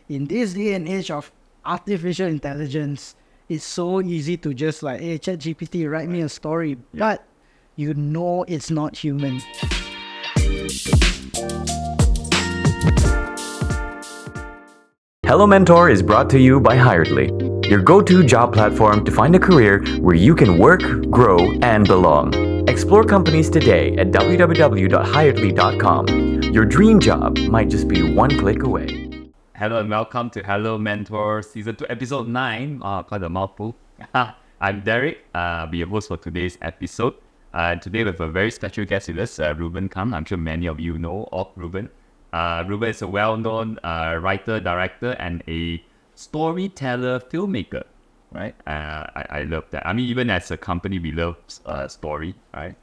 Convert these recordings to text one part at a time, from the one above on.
in this day and age of artificial intelligence, it's so easy to just like, hey, ChatGPT, write me a story. But you know it's not human. Hello Mentor is brought to you by Hiredly, your go-to job platform to find a career where you can work, grow, and belong. Explore companies today at www.hiredly.com. Your dream job might just be one click away. Hello and welcome to Hello Mentor Season 2, Episode 9. Quite a mouthful. I'm Derek, be your host for today's episode. Today we have a very special guest with us, Reuben Kang. I'm sure many of you know of Reuben. Reuben is a well-known writer, director, and a storyteller filmmaker, right? I love that. I mean, even as a company, we love story, right?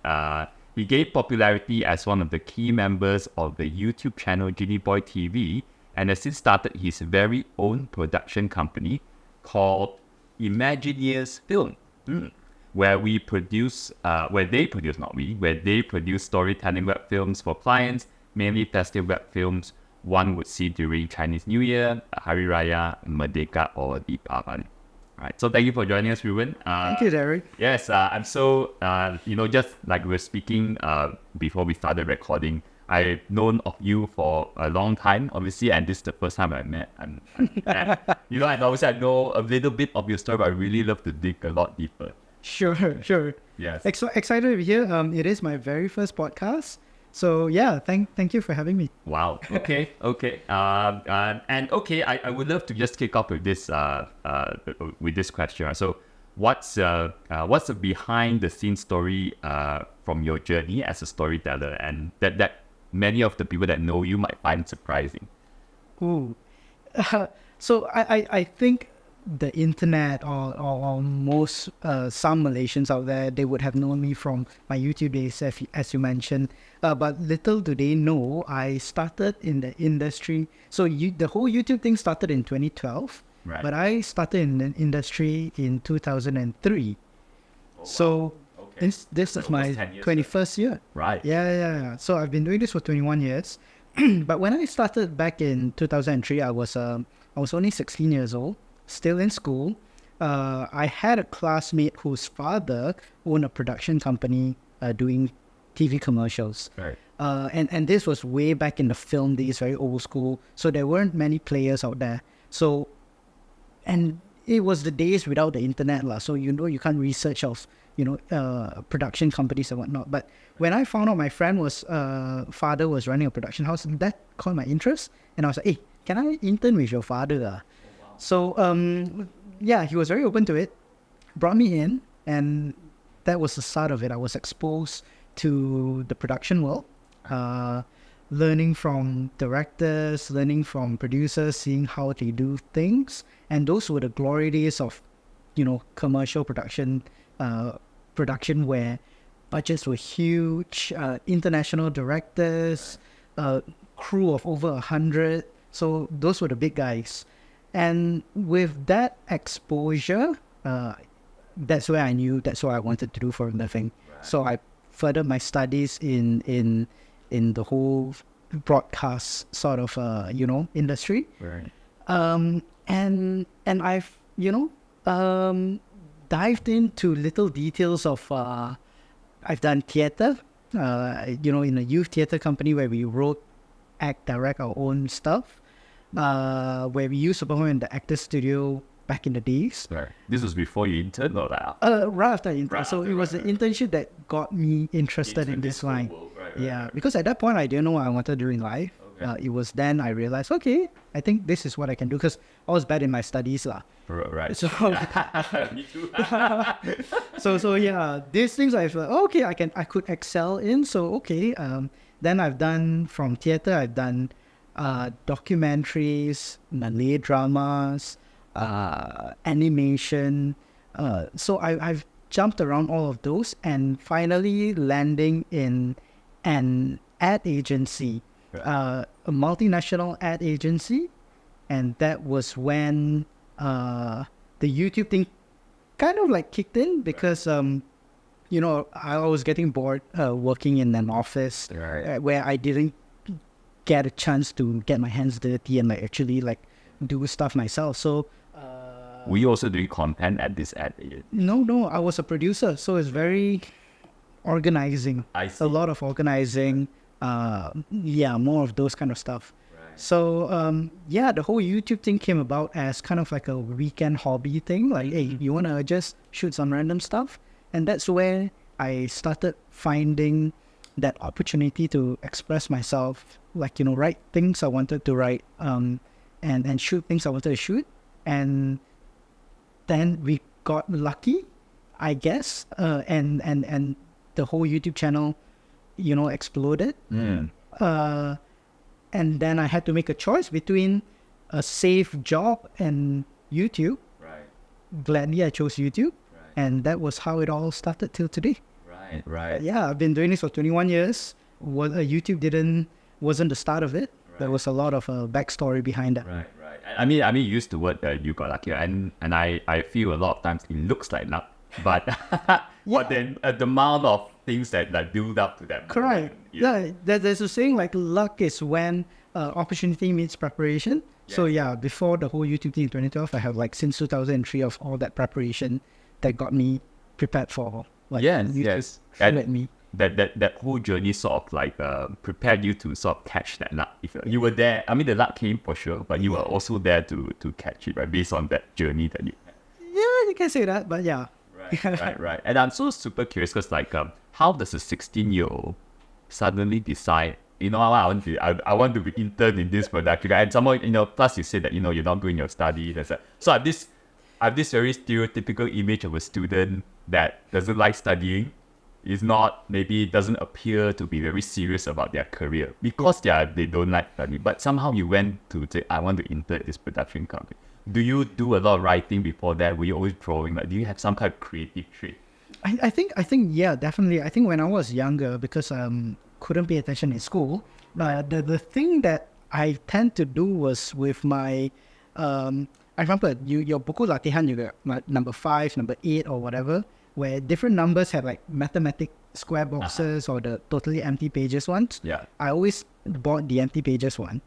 He gained popularity as one of the key members of the YouTube channel JinnyboyTV, and has since started his very own production company called Imagineers Film, where they produce storytelling web films for clients, mainly festive web films one would see during Chinese New Year, Hari Raya, Merdeka, or Deepavali. Right. So thank you for joining us, Reuben. Thank you, Derek. Yes, I'm so, just like we were speaking before we started recording, I've known of you for a long time, obviously, and this is the first time I met. And obviously I know a little bit of your story, but I really love to dig a lot deeper. Sure. Yes. Excited to be here. It is my very first podcast. So yeah, thank you for having me. Wow. Okay. I would love to just kick off with this question. So, what's the behind the scenes story from your journey as a storyteller, and that many of the people that know you might find surprising? Ooh. So I think the internet or most some Malaysians out there, they would have known me from my YouTube days, as you mentioned. But little do they know, I started in the industry. So the whole YouTube thing started in 2012, right. But I started in the industry in 2003. Oh, so wow. Okay. this is my 21st year. Right. Yeah. So I've been doing this for 21 years. But when I started back in 2003, I was only 16 years old. Still in school. I had a classmate whose father owned a production company doing TV commercials. Right. And this was way back in the film days, very old school. So there weren't many players out there. So, and it was the days without the internet lah. So you can't research of production companies and whatnot. But when I found out my friend father was running a production house, that caught my interest, and I was like, hey, can I intern with your father? So, he was very open to it, brought me in, and that was the start of it. I was exposed to the production world, learning from directors, learning from producers, seeing how they do things. And those were the glory days of, commercial production where budgets were huge, international directors, crew of over 100. So those were the big guys. And with that exposure, that's where I knew that's what I wanted to do for a living. Right. So I furthered my studies in the whole broadcast sort of industry. Right. And I've dived into little details of I've done theater, in a youth theater company where we wrote, act, direct our own stuff. Where we used to perform in the actor studio back in the days. Right. This was before you interned or that? Right after I interned. So it was the internship that got me interested in this line. Right. Because at that point I didn't know what I wanted to do in life. Okay. It was then I realized, okay, I think this is what I can do, because I was bad in my studies lah. Right. So me too. so these things I thought, okay, I could excel in. So okay, then I've done from theater, I've done documentaries, Malay dramas, animation. So I've jumped around all of those, and finally landing in an ad agency, a multinational ad agency. And that was when the YouTube thing kind of like kicked in, because I was getting bored working in an office, right, where I didn't get a chance to get my hands dirty and actually do stuff myself. So were you also doing content at this ad? no, I was a producer, so it's very organizing. I A see. lot of organizing. More of those kind of stuff. So the whole YouTube thing came about as kind of like a weekend hobby thing. Like, hey, you wanna just shoot some random stuff, and that's where I started finding that opportunity to express myself. Like, write things I wanted to write, and shoot things I wanted to shoot, and then we got lucky, I guess, and the whole YouTube channel, exploded. And then I had to make a choice between a safe job and YouTube. Right. Gladly, I chose YouTube, and that was how it all started till today. Right. Yeah, I've been doing this for 21 years. YouTube wasn't the start of it. There was a lot of backstory behind that. Right. I mean, you used the word you got lucky, and I feel a lot of times it looks like luck, but but then the amount of things that build up to that. Correct. There's a saying like luck is when opportunity meets preparation. So before the whole YouTube thing in 2012, I have like since 2003 of all that preparation that got me prepared for Yes. Let me. That whole journey sort of like prepared you to sort of catch that luck. If you were there, I mean, the luck came for sure, but you were also there to catch it, right? Based on that journey that you had. Yeah, you can say that, but yeah. Right. And I'm so super curious because how does a 16-year-old suddenly decide, I want to be intern in this production, and somehow, plus you said that, you're not doing your study. So I have this very stereotypical image of a student that doesn't like studying, doesn't appear to be very serious about their career because they don't like studying. But somehow you went to say, I want to intern this production company. Do you do a lot of writing before that? Were you always drawing? Like, do you have some kind of creative trait? I think yeah, definitely. I think when I was younger, because couldn't pay attention in school, the thing that I tend to do was with my I remember your buku latihan juga, like number 5, number 8 or whatever, where different numbers have like mathematic square boxes or the totally empty pages ones. Yeah. I always bought the empty pages one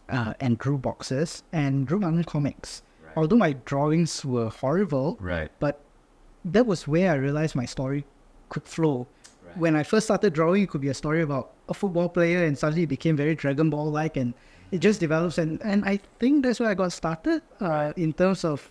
and drew boxes and drew my own comics. Right. Although my drawings were horrible, Right. but that was where I realized my story could flow. Right. When I first started drawing, it could be a story about a football player, and suddenly it became very Dragon Ball-like, and it just develops. And I think that's where I got started in terms of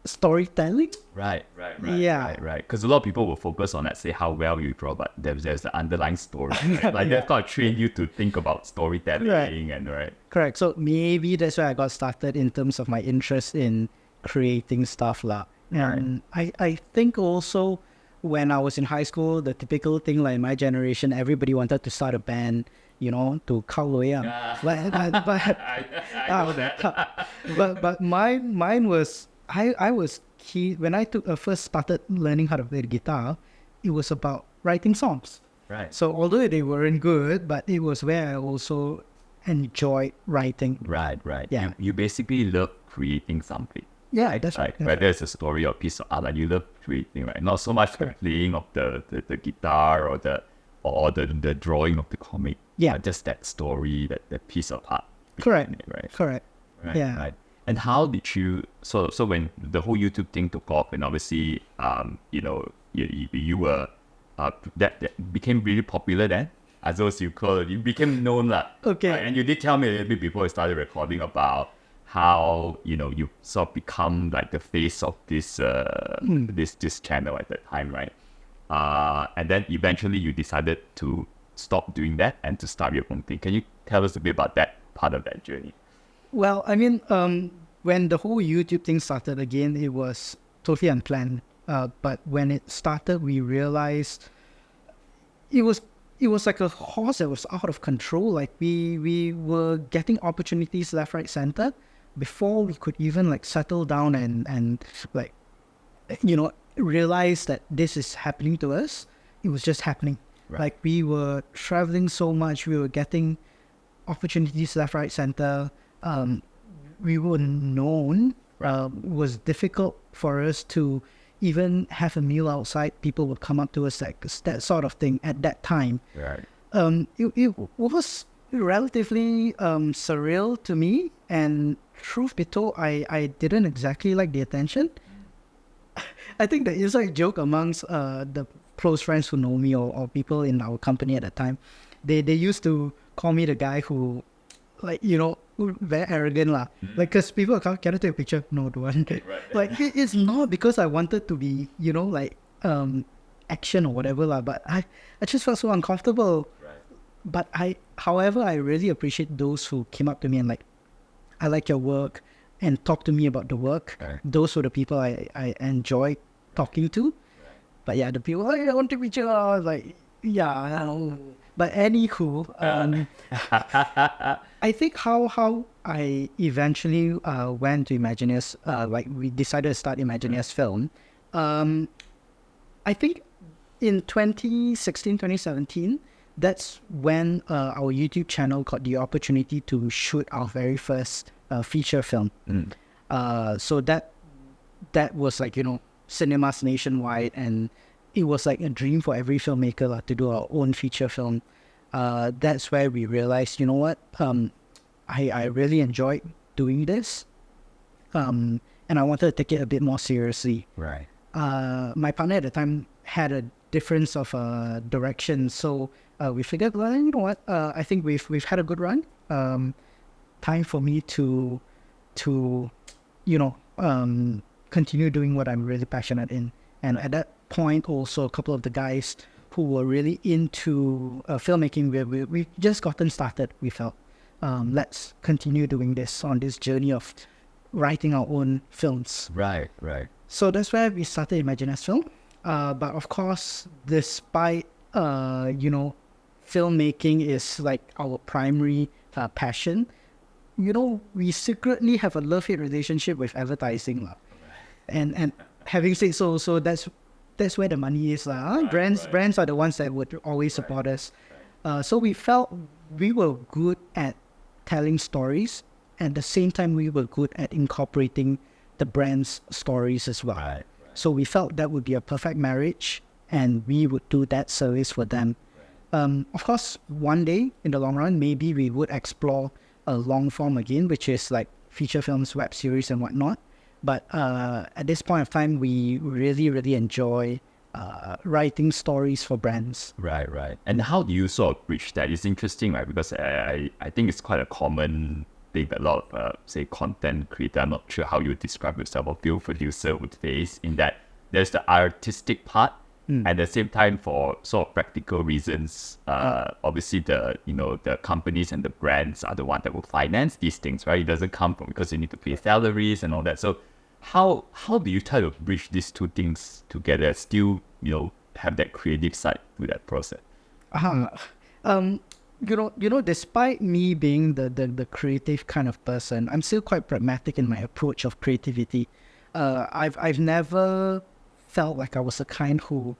storytelling. Right. Yeah. Right. Because a lot of people will focus on, let's say, how well you draw, but there's the underlying story. Right? Like they've got to train you to think about storytelling and right. Correct. So maybe that's where I got started in terms of my interest in creating stuff lah. And I think also when I was in high school, the typical thing like in my generation, everybody wanted to start a band, to kau loyang. I know that. But mine was I was key when I first started learning how to play the guitar. It was about writing songs. Right. So although they weren't good, but it was where I also enjoyed writing. Right. Yeah. You basically love creating something. Yeah, that's right. Whether it's a story or piece of art, like you love creating, right? Not so much the playing of the guitar or the drawing of the comic. Yeah. But just that story, that piece of art. Correct. Right. Correct. Right. Yeah. Right. And how did you so when the whole YouTube thing took off, and obviously you were that became really popular then, as those you became known lah. Okay. Right? And you did tell me a little bit before we started recording about how you sort of become like the face of this this channel at that time, right? And then eventually you decided to stop doing that and to start your own thing. Can you tell us a bit about that part of that journey? Well, I mean, when the whole YouTube thing started again, it was totally unplanned. But when it started, we realized it was like a horse that was out of control. Like we were getting opportunities left, right, center before we could even like settle down and like realize that this is happening to us. It was just happening. Right. Like we were traveling so much, we were getting opportunities left, right, center. We were known. It was difficult for us to even have a meal outside. People would come up to us, like that sort of thing at that time. Right. It was relatively surreal to me, and truth be told, I didn't exactly like the attention. I think the inside joke amongst the close friends who know me, or people in our company at the time, they used to call me the guy who, like, who very arrogant lah. Like, cause people come, can I take a picture? No, don't want. Like, it's not because I wanted to be, like action or whatever lah. But I just felt so uncomfortable. But however, I really appreciate those who came up to me and like, I like your work, and talk to me about the work. Those were the people I enjoy talking to. But yeah, the people, I want to picture, I was like, yeah. But anywho, I think how I eventually went to Imagineers, like we decided to start Imagineers Film. I think in 2016, 2017, that's when our YouTube channel got the opportunity to shoot our very first feature film. So that was like, cinemas nationwide, and it was like a dream for every filmmaker to do our own feature film. That's where we realized, you know what, I really enjoyed doing this, and I wanted to take it a bit more seriously. Right. My partner at the time had a difference of direction, so we figured, well, you know what, I think we've had a good run. Time for me to continue doing what I'm really passionate in. And at that point, also a couple of the guys who were really into filmmaking, we've just gotten started. We felt, let's continue doing this on this journey of writing our own films. Right. So that's where we started Imagineers Film. But of course, despite filmmaking is like our primary passion, we secretly have a love-hate relationship with advertising. And having said so that's where the money is. Brands are the ones that would always support us. So we felt we were good at telling stories, and at the same time we were good at incorporating the brand's stories as well. So we felt that would be a perfect marriage, and we would do that service for them. Of course, one day in the long run, maybe we would explore a long form again, which is like feature films, web series and whatnot. But at this point of time, we really, really enjoy writing stories for brands. Right. And how do you sort of bridge that? It's interesting, right? Because I think it's quite a common thing that a lot of, say, content creator, I'm not sure how you describe yourself, or film producer would face, in that there's the artistic part, at the same time, for sort of practical reasons, obviously the companies and the brands are the one that will finance these things, right? It doesn't come from, because you need to pay salaries and all that. So how do you try to bridge these two things together, still have that creative side to that process? Despite me being the creative kind of person, I'm still quite pragmatic in my approach of creativity. I've never felt like I was the kind who,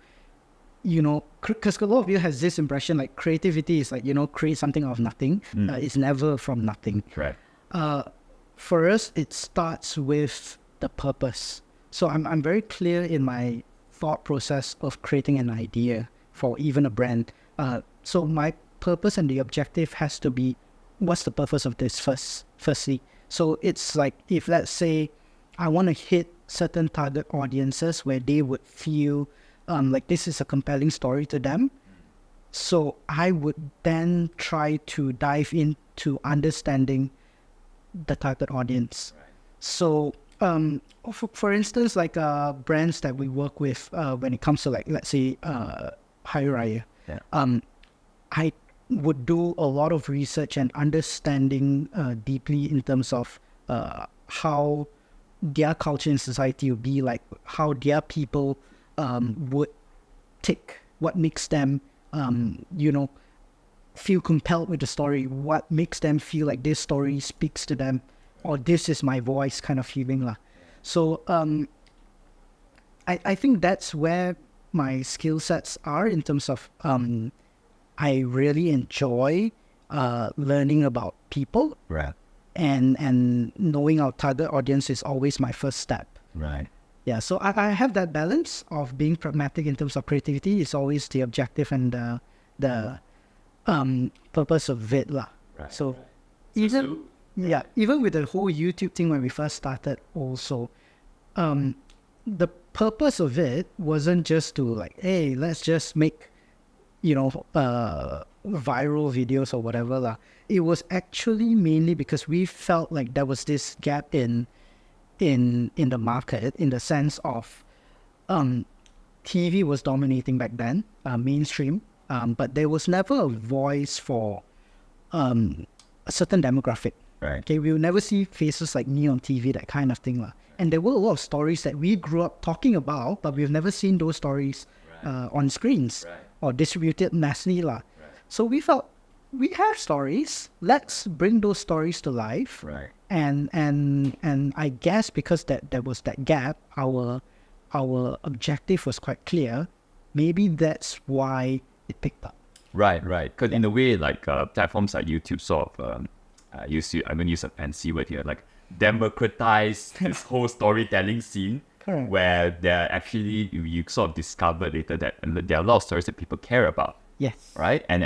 because a lot of you has this impression like creativity is like, create something out of nothing. It's never from nothing. Right. For us, it starts with the purpose. So I'm very clear in my thought process of creating an idea for even a brand. So my purpose and the objective has to be, what's the purpose of this firstly? So it's like, if let's say I want to hit certain target audiences where they would feel like this is a compelling story to them, so I would then try to dive into understanding the target audience. So for instance, like brands that we work with, when it comes to, like, let's say Raya, I would do a lot of research and understanding deeply in terms of how their culture in society would be, like how their people would tick, what makes them feel compelled with the story, what makes them feel like this story speaks to them, or this is my voice kind of feeling lah. So I think that's where my skill sets are in terms of I really enjoy learning about people. Right. And knowing our target audience is always my first step. Right. Yeah, so I have that balance of being pragmatic in terms of creativity. It's always the objective and the purpose of it lah. Right. So So- even with the whole YouTube thing when we first started also, the purpose of it wasn't just to like, hey, let's just make, viral videos or whatever lah. It was actually mainly because we felt like there was this gap in the market, in the sense of TV was dominating back then, mainstream, but there was never a voice for a certain demographic. Right. Okay, we will never see faces like me on TV, that kind of thing lah. And there were a lot of stories that we grew up talking about, but we've never seen those stories on screens or distributed massively lah. So we felt we have stories. Let's bring those stories to life. Right. And I guess because there was that gap, our objective was quite clear. Maybe that's why it picked up. Right. Because in a way, like platforms like YouTube sort of I'm going to use a fancy word here, like democratize this whole storytelling scene. Correct. Where there actually you sort of discover later that there are a lot of stories that people care about. Yes. Right. And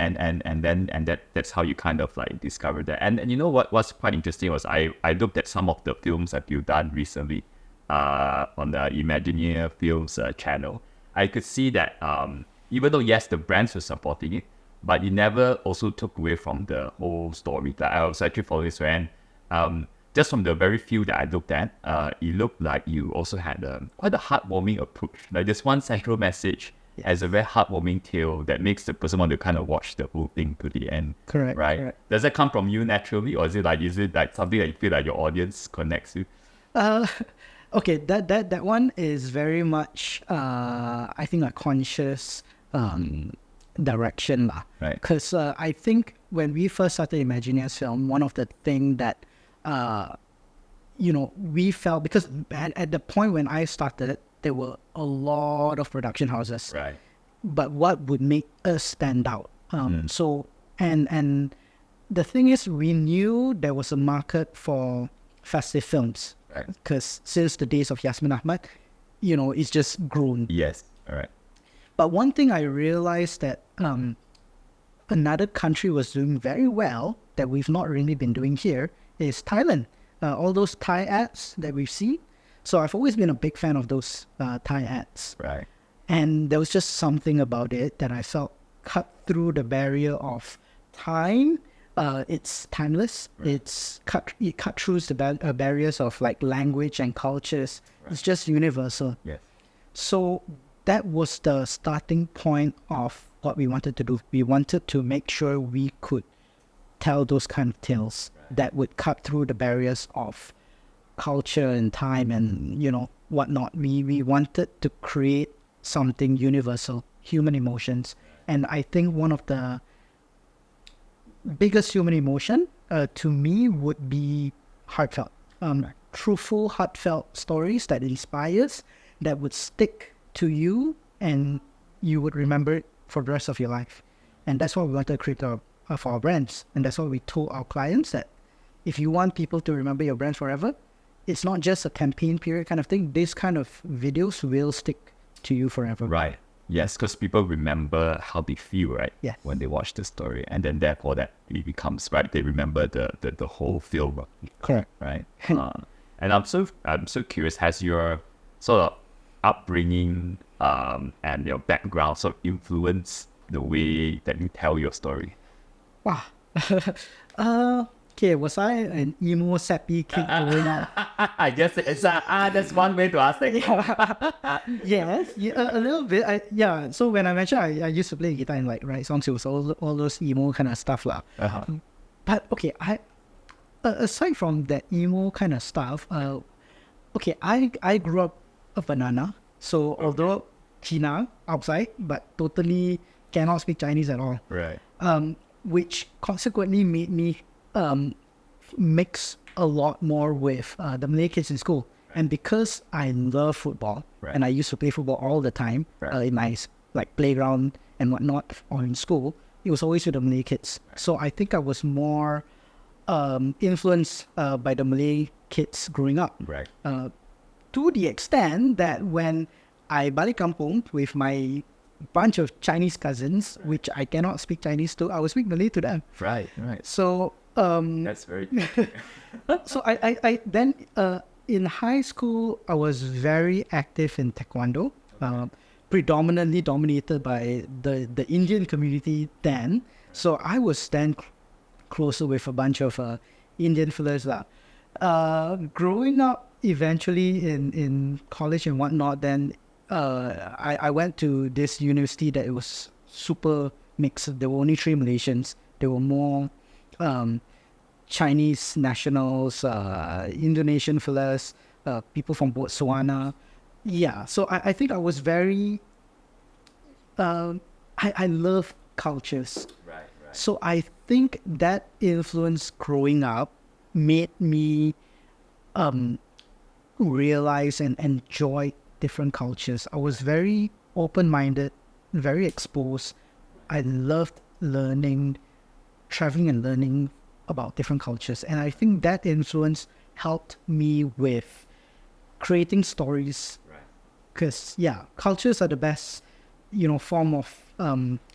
that's how you kind of like discover that. And you know what's quite interesting was I looked at some of the films that you've done recently on the Imagineer Films channel. I could see that even though yes, the brands were supporting it, but it never also took away from the whole story. Like I was actually following this and just from the very few that I looked at, it looked like you also had quite a heartwarming approach. Like there's one central message as a very heartwarming tale that makes the person want to kind of watch the whole thing to the end. Correct. Right? Correct. Does that come from you naturally, or is it like something that you feel like your audience connects with? Okay, that one is very much I think a conscious direction lah. Right. Because I think when we first started Imagineer's film, one of the things that we felt, because at the point when I started, there were a lot of production houses. Right. But what would make us stand out? So and the thing is, we knew there was a market for festive films. Right. Because since the days of Yasmin Ahmad, it's just grown. Yes. All right. But one thing I realized that another country was doing very well that we've not really been doing here is Thailand. All those Thai ads that we've seen. So I've always been a big fan of those Thai ads. Right. And there was just something about it that I felt cut through the barrier of time. It's timeless. Right. It cut through the barriers of like language and cultures. Right. It's just universal. Yes. So that was the starting point of what we wanted to do. We wanted to make sure we could tell those kind of tales that would cut through the barriers of culture and time and whatnot. We wanted to create something universal, human emotions. And I think one of the biggest human emotion to me would be heartfelt, truthful, heartfelt stories that inspires, that would stick to you and you would remember it for the rest of your life. And that's what we wanted to create for our brands. And that's what we told our clients, that if you want people to remember your brand forever, it's not just a campaign period kind of thing. This kind of videos will stick to you forever. Right. Yes, because people remember how they feel, right? Yes. When they watch the story. And then therefore that it becomes, right, they remember the whole film. Correct. Right. And I'm so curious, has your sort of upbringing and your background sort of influenced the way that you tell your story? Wow. Okay, was I an emo sappy kid growing up? I guess it's that's one way to ask it. Yes, a little bit. So when I mentioned I used to play guitar and like write songs, it was all those emo kind of stuff lah. But okay, aside from that emo kind of stuff, I grew up a banana. So although China outside, but totally cannot speak Chinese at all. Right. Which consequently made me mix a lot more with the Malay kids in school. And because I love football, and I used to play football all the time in my like playground and whatnot, or in school, it was always with the Malay kids. So I think I was more influenced by the Malay kids growing up. Right. To the extent that when I balik kampung with my bunch of Chinese cousins, which I cannot speak Chinese to, I will speak Malay to them. Right. So That's very So I then in high school I was very active in taekwondo, predominantly dominated by the Indian community then. So I was then closer with a bunch of Indian fellas lah. Growing up, eventually in college and whatnot, then I went to this university that it was super mixed. There were only 3 Malaysians. There were more Chinese nationals, Indonesian fellas, people from Botswana. Yeah, so I think I was very, I love cultures. right. So I think that influence growing up made me realize and enjoy different cultures. I was very open-minded, very exposed. I loved learning, traveling and learning about different cultures. And I think that influence helped me with creating stories. Right. Because, yeah, cultures are the best, form of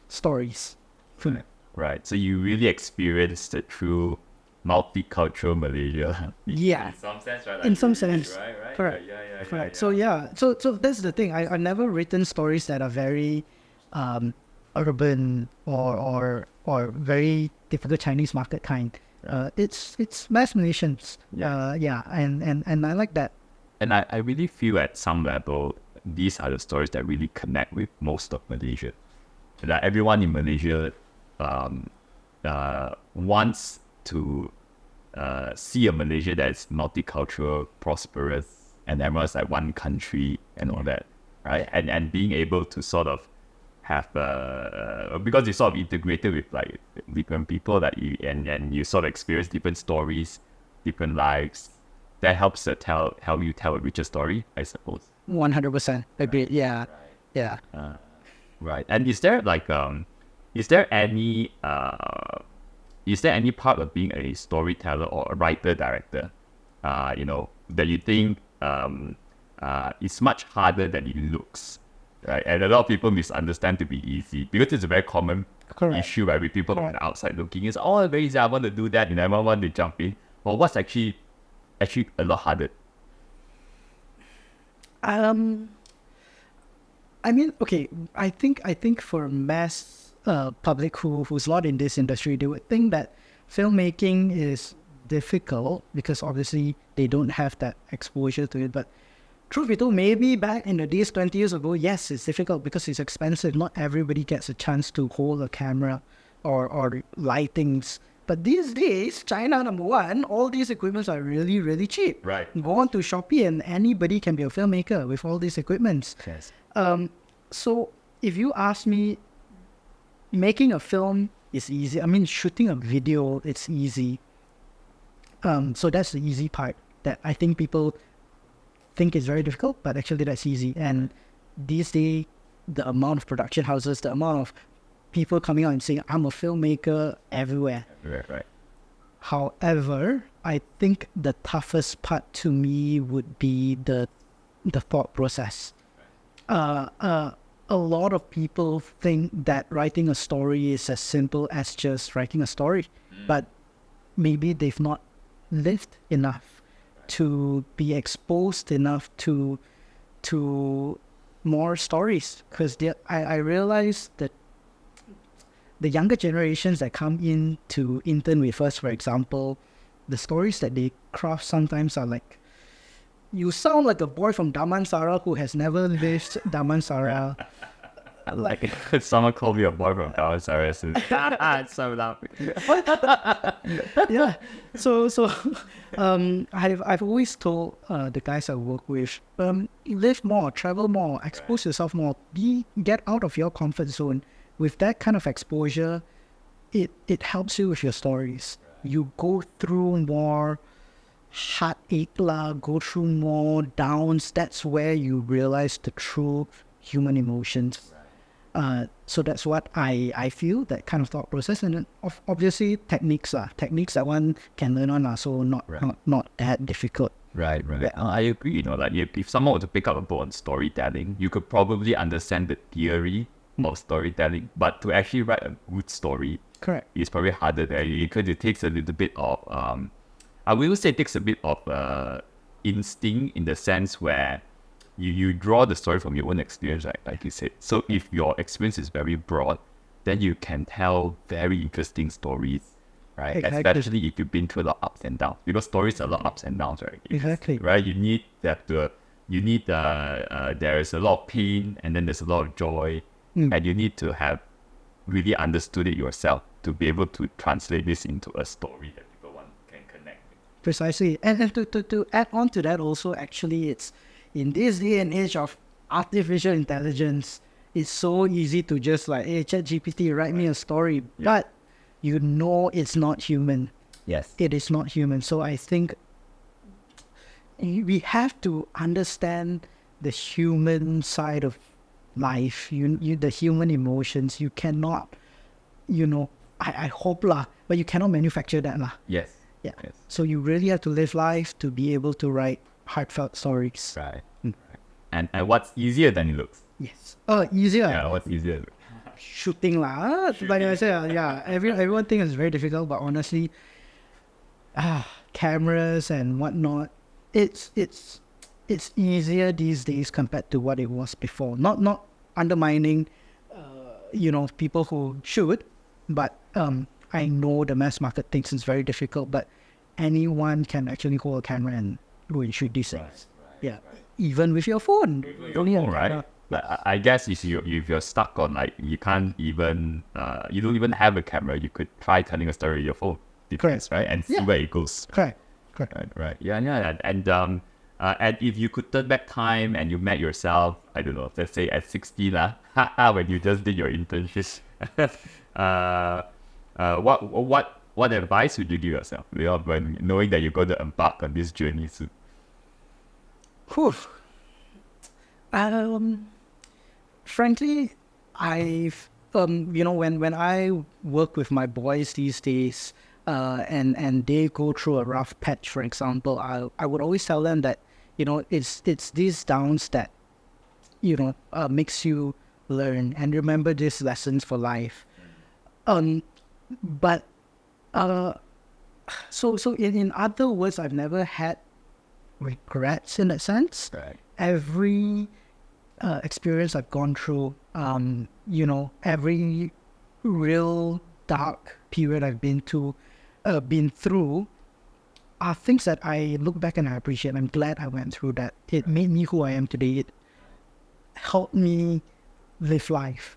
stories. Right. So you really experienced it through multicultural Malaysia. Yeah. In some sense, right? In some sense. Right. Correct. Yeah. Correct. So that's the thing. I've never written stories that are very urban or very typical Chinese market kind. It's mass Malaysians. And I like that. And I really feel at some level, these are the stories that really connect with most of Malaysia. That everyone in Malaysia wants to see a Malaysia that's multicultural, prosperous, and everyone's like one country and all that, right? And being able to sort of have because you sort of integrated with like different people that and you sort of experience different stories, different lives. That helps help you tell a richer story, I suppose. 100% agreed. Yeah. Right. And is there like is there any part of being a storyteller or a writer director, that you think is much harder than it looks, right? And a lot of people misunderstand to be easy because it's a very common issue, right? With people from the outside looking, it's very easy. I want to do that, I want to jump in. But what's actually a lot harder? Okay. I think for mass public who's not in this industry, they would think that filmmaking is difficult because obviously they don't have that exposure to it. But truth be told, maybe back in the days 20 years ago, yes, it's difficult because it's expensive. Not everybody gets a chance to hold a camera or lightings. But these days, China #1, all these equipments are really, really cheap. Right. Go on to Shopee and anybody can be a filmmaker with all these equipments. Yes. So if you ask me, making a film is easy. Shooting a video, it's easy. So that's the easy part that I think people think is very difficult, but actually that's easy. And these days, the amount of production houses, the amount of people coming out and saying, I'm a filmmaker everywhere. Right. However, I think the toughest part to me would be the thought process. A lot of people think that writing a story is as simple as just writing a story, but maybe they've not lived enough to be exposed enough to more stories. Because I realize that the younger generations that come in to intern with us, for example, the stories that they craft sometimes are like, you sound like a boy from Damansara who has never lived Damansara. Like someone called me a boy from Damansara. It's so loud. Yeah. So I've always told the guys I work with, live more, travel more, expose yourself more, get out of your comfort zone. With that kind of exposure, it helps you with your stories. You go through more heartache, go through more downs. That's where you realize the true human emotions. So that's what I feel, that kind of thought process. And then obviously techniques that one can learn on, so not that difficult. Right. I agree. Like if someone were to pick up a book on storytelling, you could probably understand the theory of storytelling, but to actually write a good story, Correct. It's probably harder there because it takes a little bit of I will say it takes a bit of instinct in the sense where you draw the story from your own experience, right? Like you said. So if your experience is very broad, then you can tell very interesting stories, right? Exactly. Especially if you've been through a lot of ups and downs, because stories are a lot of ups and downs, right? Exactly. Right? You need that there is a lot of pain and then there's a lot of joy, and you need to have really understood it yourself to be able to translate this into a story that people can connect with. Precisely. And to add on to that also, actually, it's in this day and age of artificial intelligence, it's so easy to just like, hey, ChatGPT, write me a story. But you know it's not human. Yes. It is not human. So I think we have to understand the human side of life, the human emotions. You cannot, I hope lah, but you cannot manufacture that lah. Yes. Yeah. Yes. So you really have to live life to be able to write heartfelt stories. Right. Right. And what's easier than it looks? Yes. Easier. Yeah, what's easier? Shooting lah. Like I said, everyone thinks it's very difficult, but honestly, cameras and whatnot, it's easier these days compared to what it was before. Not undermining, people who shoot, but I know the mass market thinks it's very difficult, but anyone can actually hold a camera and go and shoot these things. Yeah, even with your phone. Right. Like, I guess if you're stuck on like you can't even you don't even have a camera, you could try telling a story with your phone. Correct. Right, and see where it goes. Correct. Right. Yeah. And if you could turn back time and you met yourself, I don't know, let's say at 60 lah, when you just did your internship, what advice would you give yourself? When knowing that you're going to embark on this journey soon. Whew. Frankly, I've when I work with my boys these days, and they go through a rough patch, for example, I would always tell them that it's these downs that makes you learn and remember these lessons for life. But so in other words, I've never had regrets in that sense. Right. Every experience I've gone through, every real dark period I've been through, are things that I look back and I appreciate. I'm glad I went through that. It made me who I am today. It helped me live life.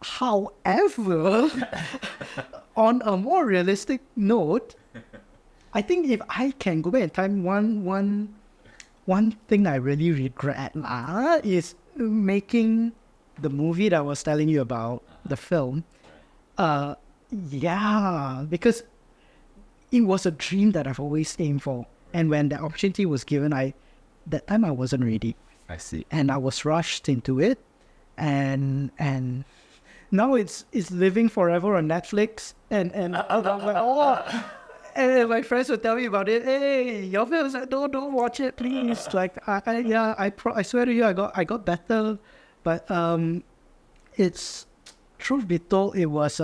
However, on a more realistic note, I think if I can go back in time, one thing I really regret is making the movie that I was telling you about, the film. Because it was a dream that I've always aimed for. And when the opportunity was given, that time I wasn't ready. I see. And I was rushed into it. And now it's living forever on Netflix. And I'm like, oh. And my friends would tell me about it. Hey, your films, don't watch it, please. Like, I swear to you, I got better. But it's, truth be told, it was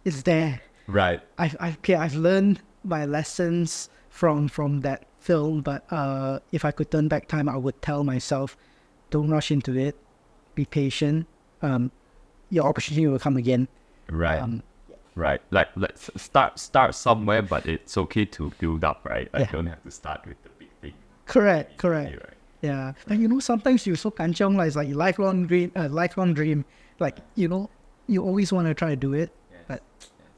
it's there. Right. I've learned my lessons from that film. But if I could turn back time, I would tell myself, don't rush into it. Be patient. Your opportunity will come again. Right. Right. Like, let's start somewhere, but it's okay to build up, right? Like, don't have to start with the big thing. Correct. Right. Yeah. And sometimes you're so kanchong, like it's like lifelong dream. Like, you always want to try to do it. Yes. But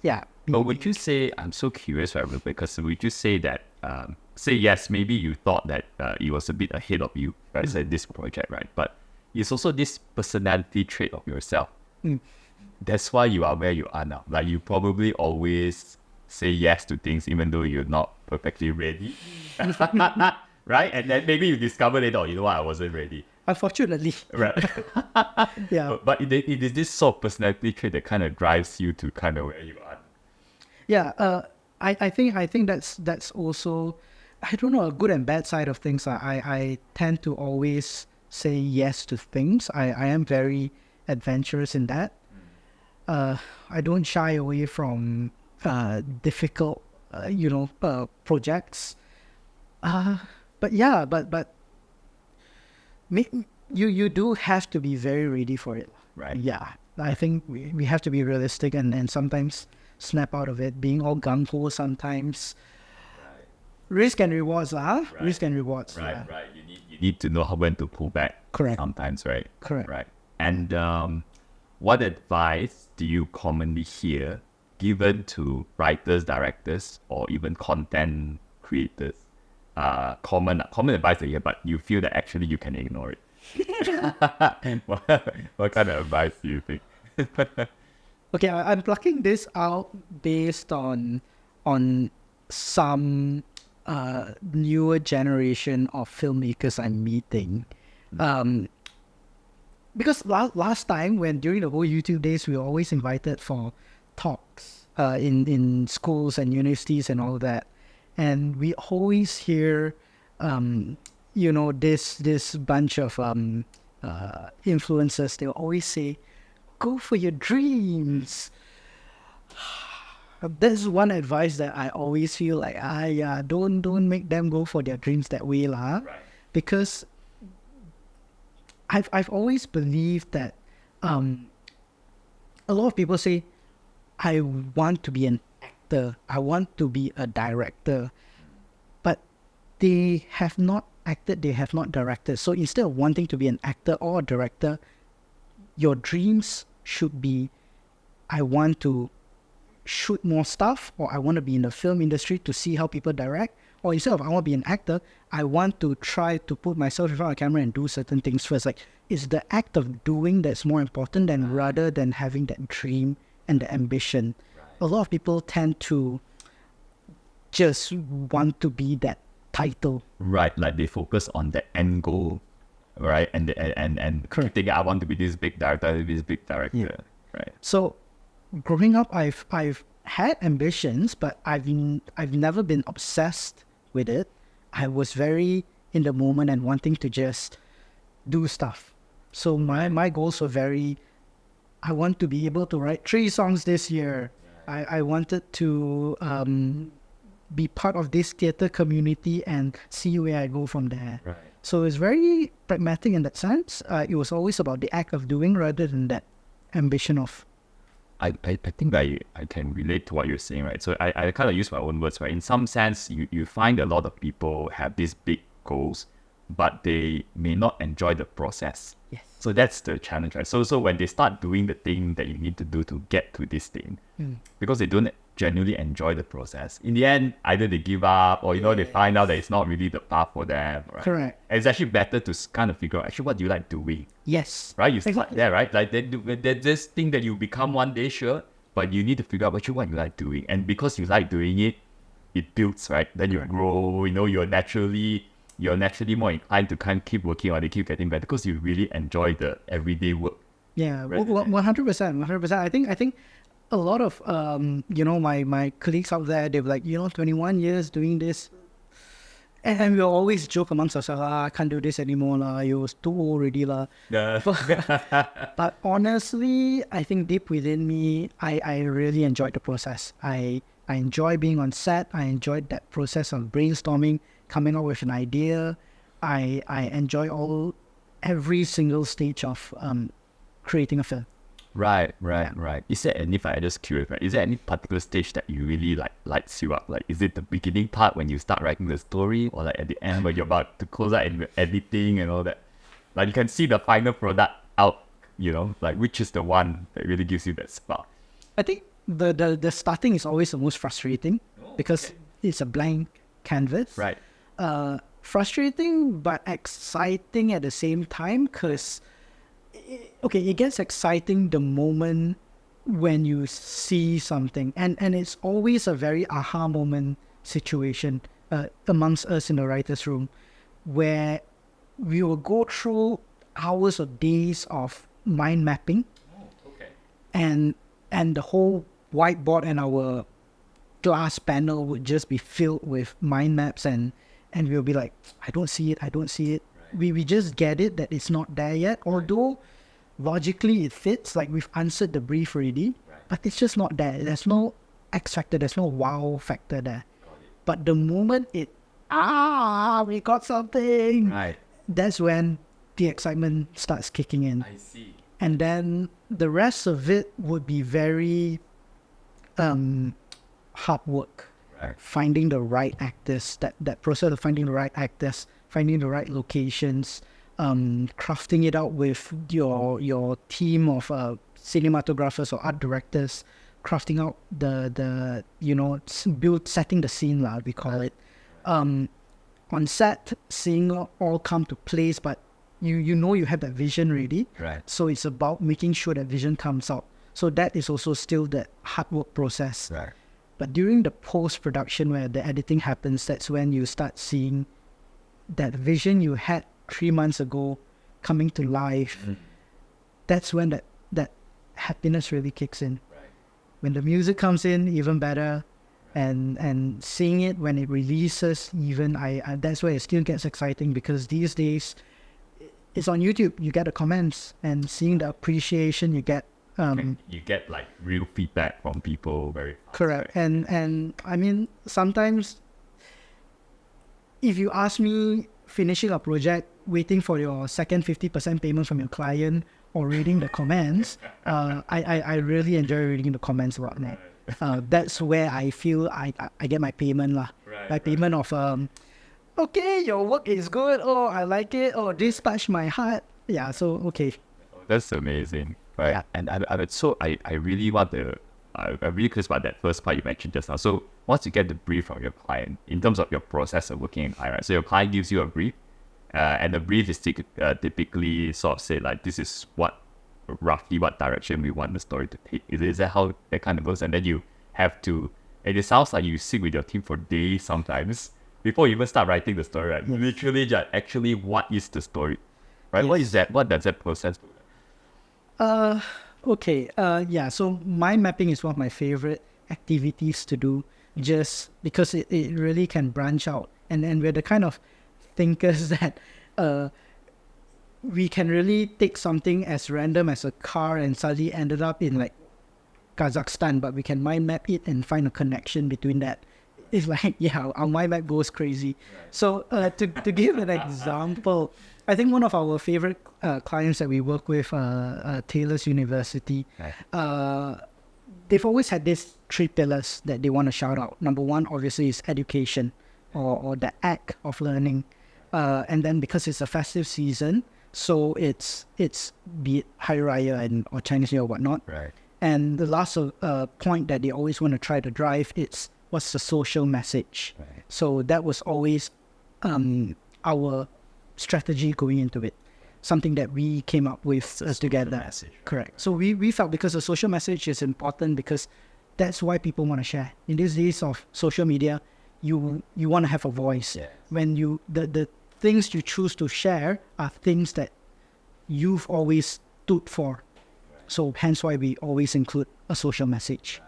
yeah. But would you say, I'm so curious, right, because would you say that, say yes, maybe you thought that it was a bit ahead of you, right, say this project, right? But it's also this personality trait of yourself. That's why you are where you are now. Like, you probably always say yes to things even though you're not perfectly ready. Right? And then maybe you discover later, you know what, I wasn't ready. Unfortunately. Right. Yeah. But it is this sort of personality trait that kind of drives you to kind of where you are. Yeah. I think that's also, I don't know, a good and bad side of things. I tend to always say yes to things. I am very adventurous in that. I don't shy away from difficult, projects. But yeah, but you do have to be very ready for it. Right. Yeah, I think we have to be realistic and sometimes snap out of it. Being all gung ho sometimes. Risk and rewards, Right. Risk and rewards. Right, Yeah. right. You need to know when to pull back. Correct. Sometimes, right? Correct. Right. And what advice do you commonly hear given to writers, directors, or even content creators? Common advice that you hear, but you feel that actually you can ignore it. What kind of advice do you think? Okay, I'm plucking this out based on some newer generation of filmmakers I'm meeting. Because last time when during the whole YouTube days, we were always invited for talks in schools and universities and all that. And we always hear, this bunch of influencers, they'll always say, go for your dreams. That's one advice that I always feel like, don't make them go for their dreams that way, lah. Right. Because I've always believed that a lot of people say, I want to be an actor, I want to be a director, but they have not acted, they have not directed. So instead of wanting to be an actor or a director, your dreams should be, I want to shoot more stuff, or I want to be in the film industry to see how people direct, or instead of I want to be an actor, I want to try to put myself in front of the camera and do certain things first. Like, it's the act of doing that's more important than rather than having that dream and the ambition. A lot of people tend to just want to be that title. Right, like they focus on the end goal, right? And Correct. think I want to be this big director, Yeah. right? So growing up, I've had ambitions, but I've never been obsessed with it. I was very in the moment and wanting to just do stuff. So my goals were very, I want to be able to write 3 songs this year. I wanted to be part of this theatre community and see where I go from there. Right. So it's very pragmatic in that sense. It was always about the act of doing rather than that ambition of. I think I can relate to what you're saying, right? So I kind of use my own words, right? In some sense, you find a lot of people have these big goals, but they may not enjoy the process. Yes. So that's the challenge, right? So when they start doing the thing that you need to do to get to this thing, because they don't genuinely enjoy the process, in the end, either they give up or, they find out that it's not really the path for them, right? Correct. And it's actually better to kind of figure out, actually, what do you like doing? Yes. Right, you start Exactly. there, right? Like there's this thing that you become one day, sure, but you need to figure out what you like doing, and because you like doing it, it builds, right? Then you grow. You're naturally more inclined to kind of keep working on it, keep getting better because you really enjoy the everyday work. Yeah, Right. 100%, 100%. I think a lot of my colleagues out there, they're like, 21 years doing this, and we'll always joke amongst ourselves, I can't do this anymore, lah. You was too old already, lah. But honestly, I think deep within me, I really enjoyed the process. I enjoy being on set. I enjoyed that process of brainstorming, coming up with an idea. I enjoy every single stage of creating a film. Right. Is there any, if I just curious, right? Is there any particular stage that you really lights you up? Like, is it the beginning part when you start writing the story, or like at the end when you're about to close out and editing and all that? Like, you can see the final product out, like which is the one that really gives you that spark? I think the starting is always the most frustrating because it's a blank canvas. Right. Frustrating but exciting at the same time, because it gets exciting the moment when you see something, and it's always a very aha moment situation amongst us in the writer's room, where we will go through hours or days of mind mapping, and the whole whiteboard and our glass panel would just be filled with mind maps, and we'll be like, I don't see it. We just get it that it's not there yet, although logically it fits, like we've answered the brief already, but it's just not there. There's no X factor, there's no wow factor there. But the moment we got something, Right. that's when the excitement starts kicking in. I see. And then the rest of it would be very hard work. Right. Finding the right actors, that process of finding the right actors, finding the right locations, crafting it out with your team of cinematographers or art directors, crafting out the setting the scene lah, we call it. On set, seeing all come to place, but you know you have that vision ready. Right. So it's about making sure that vision comes out. So that is also still that hard work process. Right. But during the post-production where the editing happens, that's when you start seeing that vision you had 3 months ago coming to life. That's when that happiness really kicks in. Right. When the music comes in, even better. And seeing it when it releases, even I that's where it still gets exciting, because these days it's on YouTube. You get the comments and seeing the appreciation you get. You get like real feedback from people very fast. Correct. Right? And I mean, sometimes if you ask me, finishing a project, waiting for your second 50% payment from your client, or reading the comments, I really enjoy reading the comments about that. That's where I feel I get my payment lah. My payment of okay, your work is good. Oh, I like it. Oh, this touched my heart. Yeah. So okay. That's amazing. Right. Yeah. And I really want to, I'm really curious about that first part you mentioned just now. So once you get the brief from your client, in terms of your process of working in client, right? So your client gives you a brief, and the brief is typically sort of say like, this is roughly what direction we want the story to take. Is that how that kind of goes? And then you have to, and it sounds like you sit with your team for days sometimes before you even start writing the story, right? Yes. Literally just actually what is the story, right? Yes. What is that? What does that process look like? Okay. Yeah. So mind mapping is one of my favorite activities to do, just because it really can branch out, and we're the kind of thinkers that we can really take something as random as a car and suddenly ended up in like Kazakhstan, but we can mind map it and find a connection between that. It's like, yeah, our mind map goes crazy. Right. So to give an example, I think one of our favorite clients that we work with, Taylor's University, they've always had these 3 pillars that they want to shout out. Number one, obviously, is education, or the act of learning. And then because it's a festive season, so it's be it Hari Raya or Chinese New Year or whatnot. Right. And the last point that they always want to try to drive, it's what's the social message. Right. So that was always our strategy going into it. Something that we came up with together. Message, right? Correct. So we felt, because the social message is important, because that's why people want to share. In these days of social media, you want to have a voice. Yes. When the things you choose to share are things that you've always stood for. So hence why we always include a social message.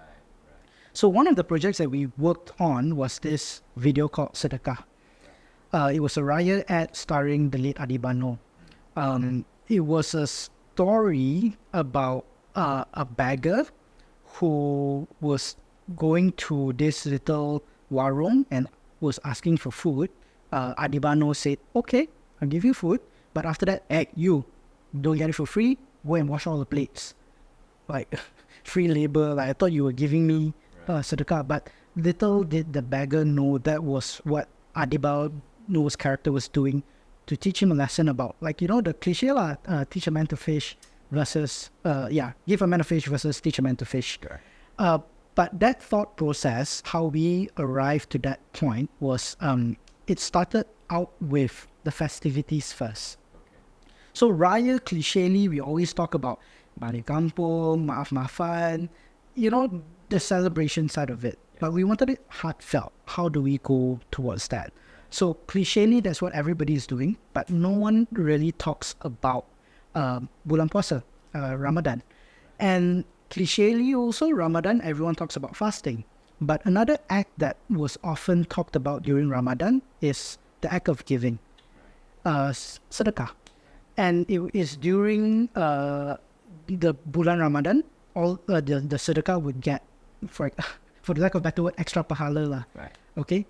So one of the projects that we worked on was this video called Sedekah. It was a Raya ad starring the late Adibano. It was a story about a beggar who was going to this little warung and was asking for food. Adibano said, okay, I'll give you food. But after that, you don't get it for free. Go and wash all the plates. Like, free labor. Like, I thought you were giving me sedekah. But little did the beggar know that was what Adibano's character was doing, to teach him a lesson about, like, the cliche lah, teach a man to fish versus, give a man a fish versus teach a man to fish. Okay. But that thought process, how we arrived to that point was, it started out with the festivities first. So Raya, clichely, we always talk about balik kampung, maaf-maafan, the celebration side of it. Yes. But we wanted it heartfelt. How do we go towards that? So clichely, that's what everybody is doing, but no one really talks about bulan puasa, Ramadan. And clichely also, Ramadan, everyone talks about fasting. But another act that was often talked about during Ramadan is the act of giving, sedekah. And it is during the bulan Ramadan, all the sedekah would get, for the lack of a better word, extra pahala lah. Right. Okay,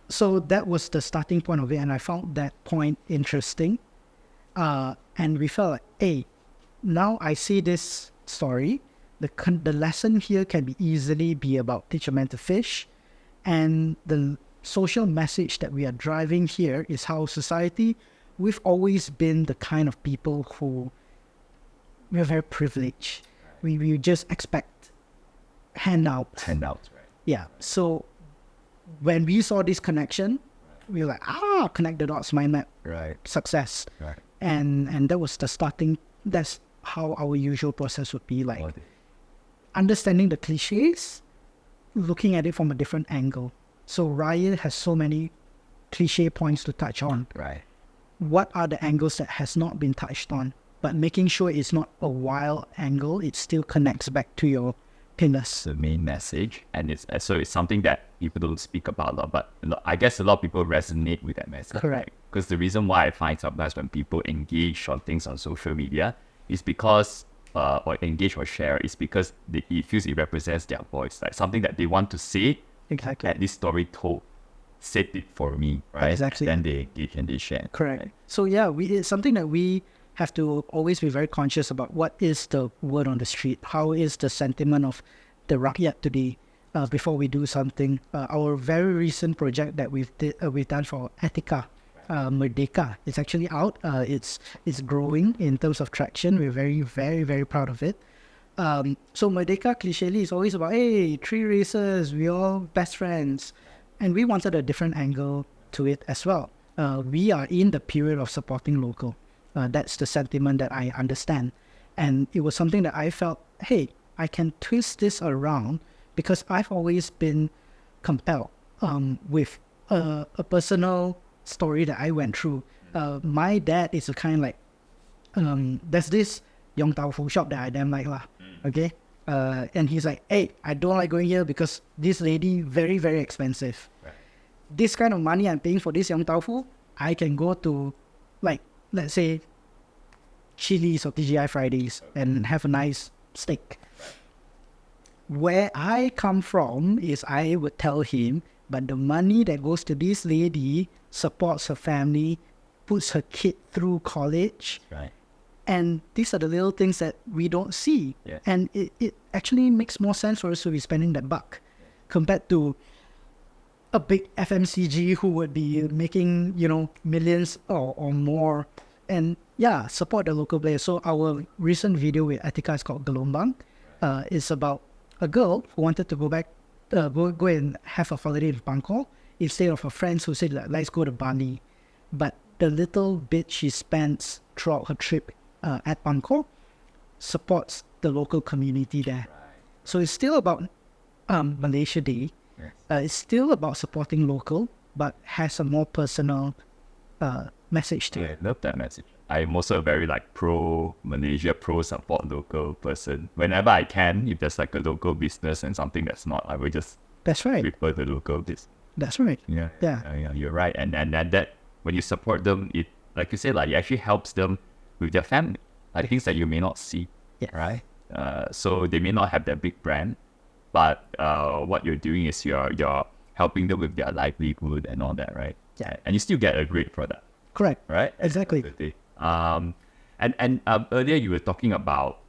so that was the starting point of it, and I found that point interesting. And we felt like, hey, now I see this story. The lesson here can be easily be about teach a man to fish, and the social message that we are driving here is how society, we've always been the kind of people who we're very privileged. We just expect handouts. Handouts, right? Yeah. So when we saw this connection, we were like, connect the dots, mind map, Right. success. Right. And that was the starting. That's how our usual process would be like. Got it. Understanding the cliches, looking at it from a different angle. So Raya has so many cliche points to touch on. Right. What are the angles that has not been touched on? But making sure it's not a wild angle, it still connects back to your pillars. The main message, and it's something that people don't speak about a lot, but I guess a lot of people resonate with that message. Correct. Because the reason why I find sometimes when people engage on things on social media is because or engage or share is because it feels it represents their voice, like something that they want to say. Exactly. That this story told said it for me, right? Exactly. Then they engage and they share. Correct. Right? So yeah, it's something that we have to always be very conscious about. What is the word on the street? How is the sentiment of the rakyat today before we do something? Our very recent project that we've done for Etika, Merdeka, it's actually out. It's growing in terms of traction. We're very, very, very proud of it. So Merdeka clichély is always about, hey, 3 races, we all best friends. And we wanted a different angle to it as well. We are in the period of supporting local. That's the sentiment that I understand. And it was something that I felt, hey, I can twist this around because I've always been compelled with a personal story that I went through. My dad is a kind like, there's this Yong Tau Fu shop that I damn like lah. Okay? And he's like, hey, I don't like going here because this lady very, very expensive. Right. This kind of money I'm paying for this Yong Tau Fu, I can go to, like, let's say, Chili's or TGI Fridays and have a nice steak. Where I come from is I would tell him, but the money that goes to this lady supports her family, puts her kid through college. Right. And these are the little things that we don't see. Yeah. And it actually makes more sense for us to be spending that buck compared to a big FMCG who would be making, millions or more. And yeah, support the local players. So our recent video with Etika is called Gelombang. It's about a girl who wanted to go back, go and have a holiday in Bangkok instead of her friends who said, let's go to Bali. But the little bit she spends throughout her trip at Bangkok supports the local community there. So it's still about Malaysia Day. Yes. It's still about supporting local, but has a more personal message to I it. love that message. I'm also a very pro Malaysia, pro support local person. Whenever I can, if there's like a local business and something that's not, I will just That's right. prefer the local business. That's right. Yeah. Yeah. You're right. And that when you support them, it, like you said, it actually helps them with their family, things that you may not see. Yes. Right. So they may not have that big brand, but what you're doing is you're helping them with their livelihood and all that, right? Yeah. And you still get a great product, Correct. right? Exactly. And earlier you were talking about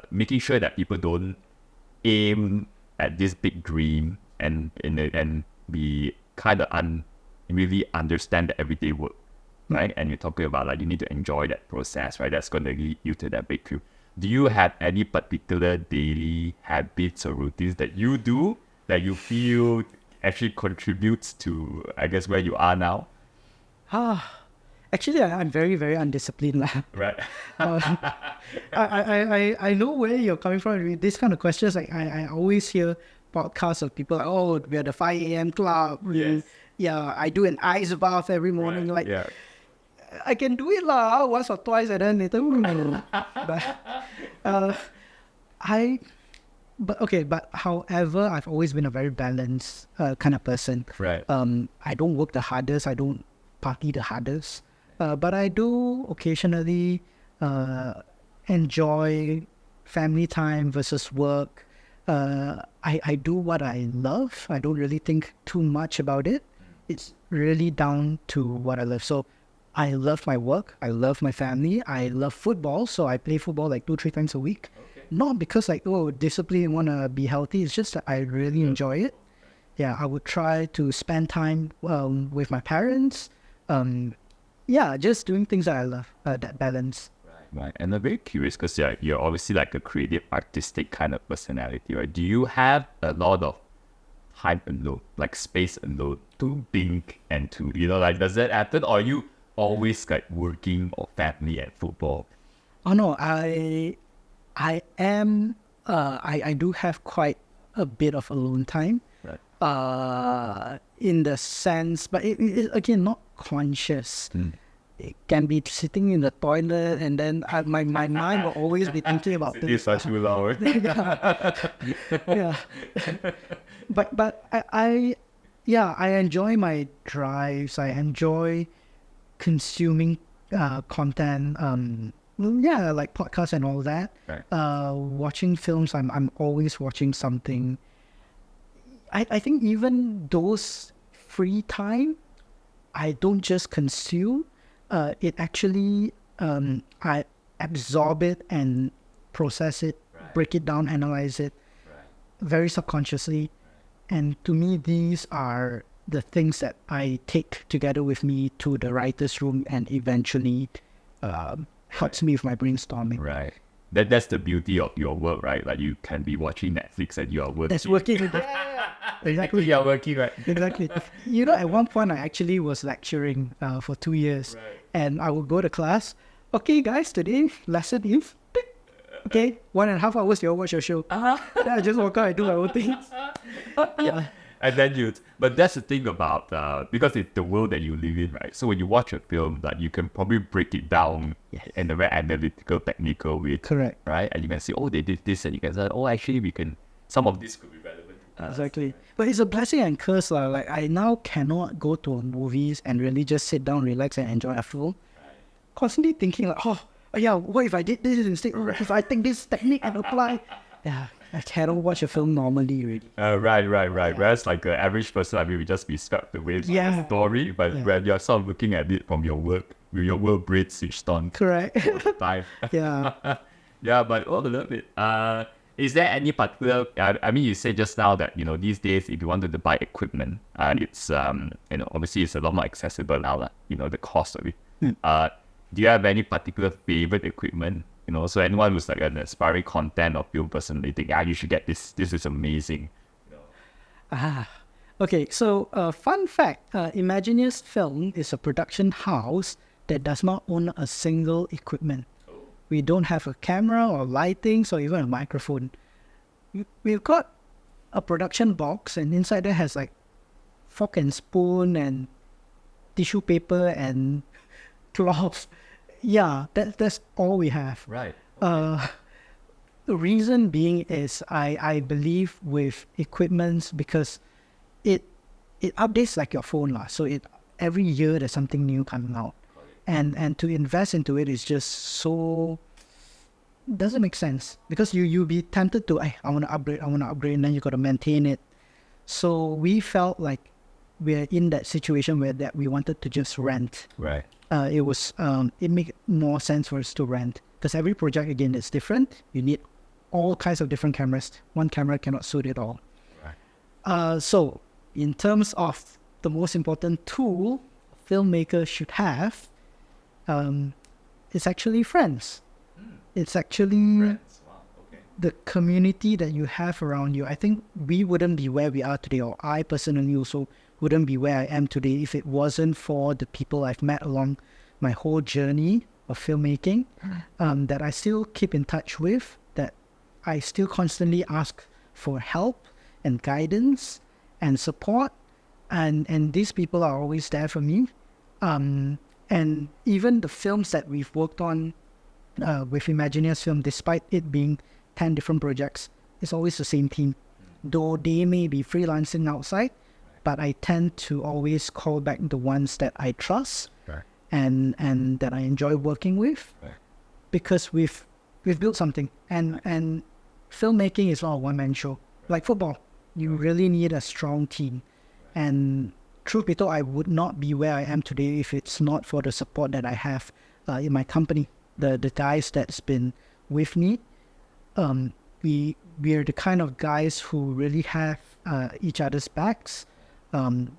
making sure that people don't aim at this big dream and be kind of really understand the everyday work, right? And you're talking about you need to enjoy that process, right? That's going to lead you to that big dream. Do you have any particular daily habits or routines that you do that you feel actually contributes to, I guess, where you are now? Actually, I'm very, very undisciplined lah. Right. I know where you're coming from with this kind of questions. Like I always hear podcasts of people like, oh, we're the 5 a.m. club. Yes. Yeah, I do an ice bath every morning. Right. Like, yeah. I can do it lah once or twice and then later. But however, I've always been a very balanced kind of person. Right. I don't work the hardest. I don't party the hardest. But I do occasionally enjoy family time versus work. I do what I love. I don't really think too much about it. It's really down to what I love. So I love my work. I love my family. I love football. So I play football like 2-3 times a week. Not because like, oh, discipline, want to be healthy. It's just that I really enjoy it. Yeah, I would try to spend time with my parents. Just doing things that I love, that balance. Right, and I'm very curious because you're obviously like a creative, artistic kind of personality, right? Do you have a lot of time alone, like space alone to think and to, like, does that happen? Or are you always like working or family and football? Oh no, I am, I do have quite a bit of alone time. Right. In the sense, but it again, not conscious. It can be sitting in the toilet, and then my mind will always be thinking about things. Such a hour. Yeah. But I enjoy my drives. I enjoy consuming content. Like podcasts and all that. Right. Watching films. I'm always watching something. I think even those free time, I don't just consume. It actually, I absorb it and process it, break it down, analyze it very subconsciously. And to me, these are the things that I take together with me to the writer's room and eventually helps me with my brainstorming. Right. That's the beauty of your work, right? Like you can be watching Netflix and you are working. That's working. Exactly. You are working, right? Exactly. At one point, I actually was lecturing for 2 years. Right. And I would go to class. Okay, guys, today, lesson is... Okay, 1.5 hours, you all watch your show. Then I just walk out and do my own things. Yeah. And then but that's the thing about, because it's the world that you live in, right? So when you watch a film, that you can probably break it down in a very analytical, technical way. Correct. Right? And you can say, oh, they did this, and you can say, oh, actually, some of this could be relevant to us. Exactly. But it's a blessing and curse. Like, I now cannot go to movies and really just sit down, relax, and enjoy a film. Constantly thinking like, what if I did this instead? Oh, if I take this technique and apply? Yeah, I cannot watch a film normally already. Right. Whereas like the average person, I mean, we just be swept away with the story. But when you're sort of looking at it from your work, with your work brain switched on. Correct. All the time. Yeah. Yeah, but all a little bit. Is there any particular? I mean, you said just now that these days, if you wanted to buy equipment, it's obviously it's a lot more accessible now. The cost of it. Do you have any particular favorite equipment? So anyone who's like an aspiring content or film person, they think, you should get this. This is amazing. Okay. So, fun fact: Imagineers Film is a production house that does not own a single equipment. We don't have a camera or lightings or even a microphone. We've got a production box, and inside there has like fork and spoon and tissue paper and cloth. Yeah, that's all we have. Right. The reason being is I believe with equipments because it updates like your phone lah. So every year there's something new coming out. And to invest into it is just so doesn't make sense because you'll be tempted to I want to upgrade, and then you got to maintain it. So we felt like we're in that situation where that we wanted to just rent. Right. It made more sense for us to rent because every project again is different. You need all kinds of different cameras. One camera cannot suit it all. Right. So in terms of the most important tool a filmmaker should have, it's actually friends. It's actually Friends. Wow. Okay. the community that you have around you. I think we wouldn't be where we are today, or I personally also wouldn't be where I am today if it wasn't for the people I've met along my whole journey of filmmaking, that I still keep in touch with, that I still constantly ask for help and guidance and support, and these people are always there for me. And even the films that we've worked on with Imagineers Film, despite it being 10 different projects, it's always the same team. Though they may be freelancing outside, but I tend to always call back the ones that I trust. Right. and that I enjoy working with, because we've built something, and filmmaking is not a one-man show. Like football, you really need a strong team, and truth be told, I would not be where I am today if it's not for the support that I have in my company. The guys that's been with me, we are the kind of guys who really have each other's backs.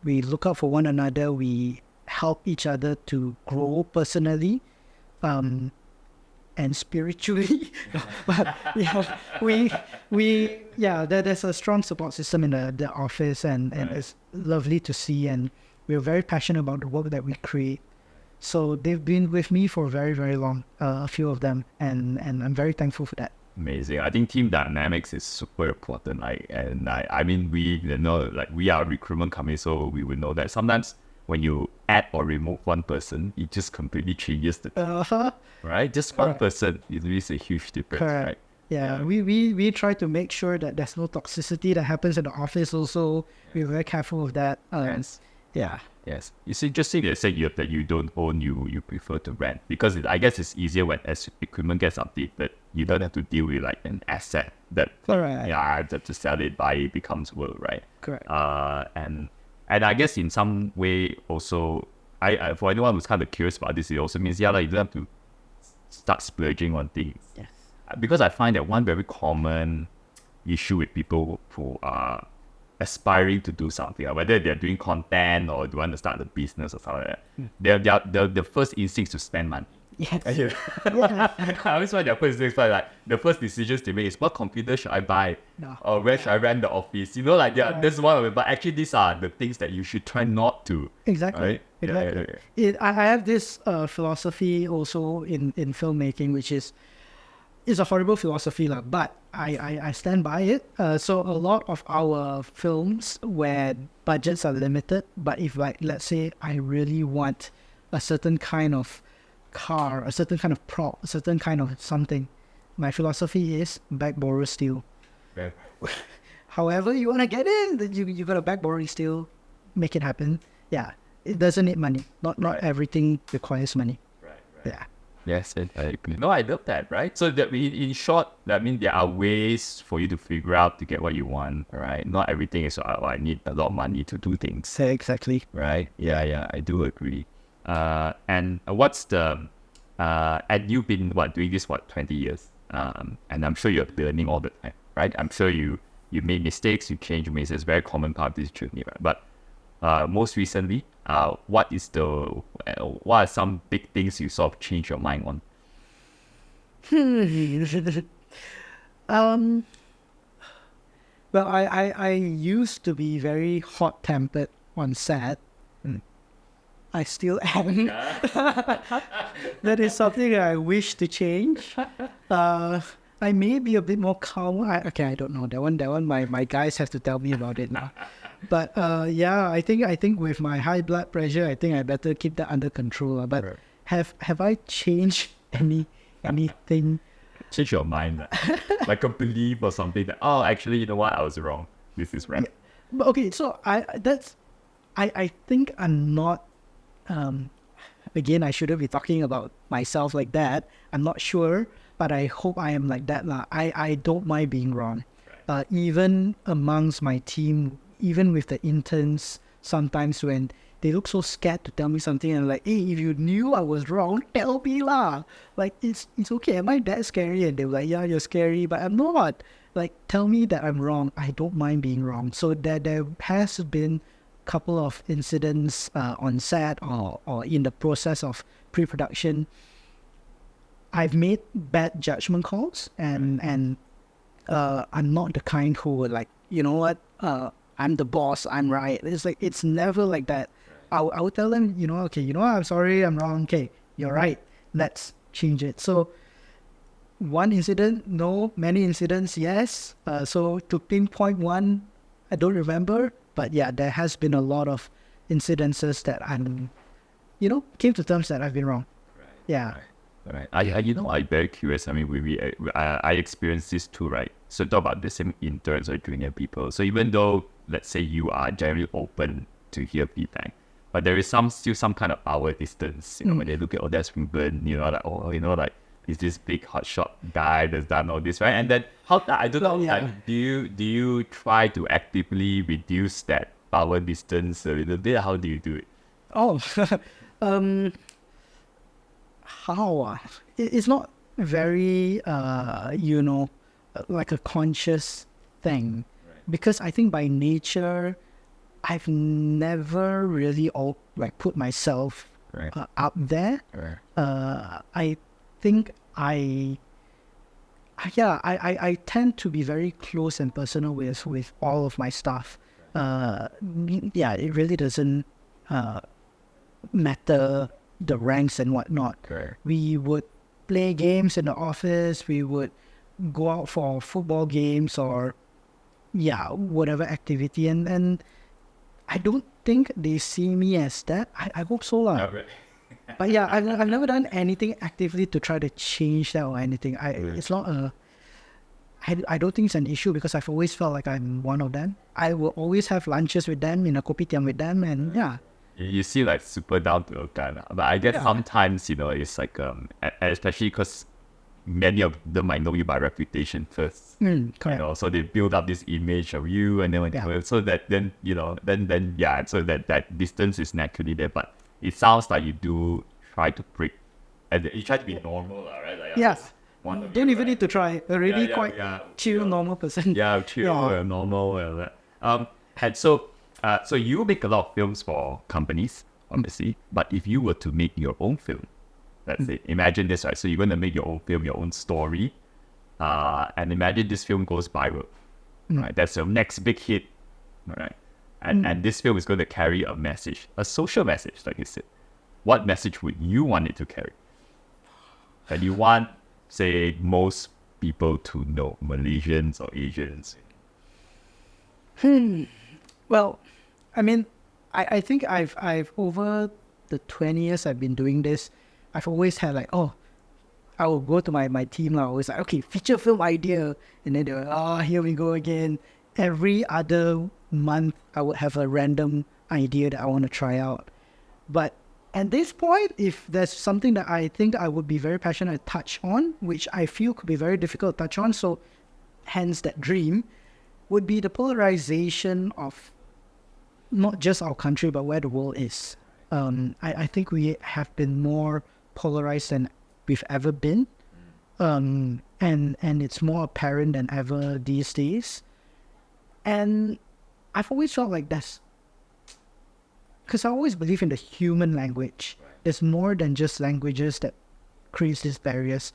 We look out for one another. We help each other to grow personally, and spiritually. But there's a strong support system in the office, and it's lovely to see. And we're very passionate about the work that we create. So they've been with me for very, very long, a few of them, and I'm very thankful for that. Amazing. I think team dynamics is super important. I mean, we are a recruitment company, so we would know that sometimes when you add or remove one person, it just completely changes the team, right? Just one person, it makes a huge difference, Correct. right? Yeah, we try to make sure that there's no toxicity that happens in the office. Also, we're very careful of that. Yes. Yeah. Yes, it's interesting that that you don't own, you prefer to rent, because I guess it's easier when as equipment gets updated, you don't have to deal with like an asset that Correct. I have to sell it, buy it, becomes world, right? Correct. And I guess in some way also, I for anyone who's kind of curious about this, it also means you don't have to start splurging on things. Yes. Because I find that one very common issue with people who are aspiring to do something, whether they're doing content or they want to start a business or something like that, the first instinct is to spend money. Yes. I always find their first instinct, like the first decisions they make is, what computer should I buy? No. Or where should I rent the office? This is one of it. But actually, these are the things that you should try not to. Exactly. Right? Exactly. I have this philosophy also in filmmaking, which is, it's a horrible philosophy, but I stand by it. So a lot of our films where budgets are limited, but if let's say I really want a certain kind of car, a certain kind of prop, a certain kind of something, my philosophy is back, borrow, steal. Okay. However you want to get in, you got to back, borrow, steal, make it happen. Yeah, it doesn't need money. Not everything requires money. Right. Yeah. Yes, I agree. No, I love that, right? So that in short, that means there are ways for you to figure out to get what you want, right? Not everything is, I need a lot of money to do things. Exactly. Right? Yeah, I do agree. And what's the, and you've been, doing this, 20 years? And I'm sure you're learning all the time, right? I'm sure you made mistakes, you change mistakes. It's a very common part of this journey, right? But most recently, what are some big things you sort of change your mind on? Well, I used to be very hot-tempered on set. I still am. That is something I wish to change. I may be a bit more calm. I don't know. That one, my guys have to tell me about it now. But I think with my high blood pressure, I think I better keep that under control. But Right. have I changed anything? Change your mind, like a belief or something that, actually, you know what, I was wrong. This is right. But okay, so I think I'm not. Again, I shouldn't be talking about myself like that. I'm not sure, but I hope I am like that. I don't mind being wrong. Even amongst my team, even with the interns, sometimes when they look so scared to tell me something, and like, hey, if you knew I was wrong, tell me lah. Like, it's okay. Am I that scary? And they were like, yeah, you're scary, but I'm not. Like, tell me that I'm wrong. I don't mind being wrong. So there has been couple of incidents on set or in the process of pre-production. I've made bad judgment calls, and I'm not the kind who would like, you know what, I'm the boss, I'm right. It's like, it's never like that. I would tell them, okay, I'm sorry, I'm wrong. Okay, you're right. Let's change it. So one incident, no. Many incidents, yes. So to pinpoint one, I don't remember. But yeah, there has been a lot of incidences that I'm, came to terms that I've been wrong. Right. Yeah. Right. I'm very curious. I mean, I experienced this too, right? So talk about the same interns or junior people. So even though, let's say, you are generally open to hear feedback, but there is still some kind of power distance. When they look at, oh, that's Reuben, like is this big hotshot guy that's done all this, right? And then I don't know, like, do you try to actively reduce that power distance a little bit? How do you do it? Oh, how? It's not very, like a conscious thing, because I think by nature, I've never really put myself up there. I think I tend to be very close and personal with all of my stuff. It really doesn't matter the ranks and whatnot. We would play games in the office. We would go out for football games or whatever activity, and I don't think they see me as that. I hope so lah. But I've never done anything actively to try to change that or anything. It's not I don't think it's an issue, because I've always felt like I'm one of them. I will always have lunches with them, in a kopitiam with them, and You seem like super down to earth guy, but I guess sometimes it's like especially because many of them might know you by reputation first. Correct. So they build up this image of you, and then so that then so that distance is naturally there. But it sounds like you do try to break, and you try to be normal, right? Like, don't even need to try. A really quite chill, normal person. Chill, normal. And so you make a lot of films for companies, obviously. But if you were to make your own film, let's say, imagine this, right? So you're going to make your own film, your own story, and imagine this film goes viral, right? That's your next big hit, right? And this film is going to carry a message, a social message, like you said. What message would you want it to carry? That you want, say, most people to know, Malaysians or Asians? Well, I mean, I think I've over the 20 years I've been doing this, I've always had like, I will go to my team now. Always like, okay, feature film idea, and then they're here we go again. Every other month, I would have a random idea that I want to try out. But at this point, if there's something that I think I would be very passionate to touch on, which I feel could be very difficult to touch on, so hence that dream, would be the polarization of not just our country, but where the world is. I think we have been more polarized than we've ever been. And it's more apparent than ever these days. And I've always felt like that's because I always believe in the human language. There's more than just languages that creates these barriers.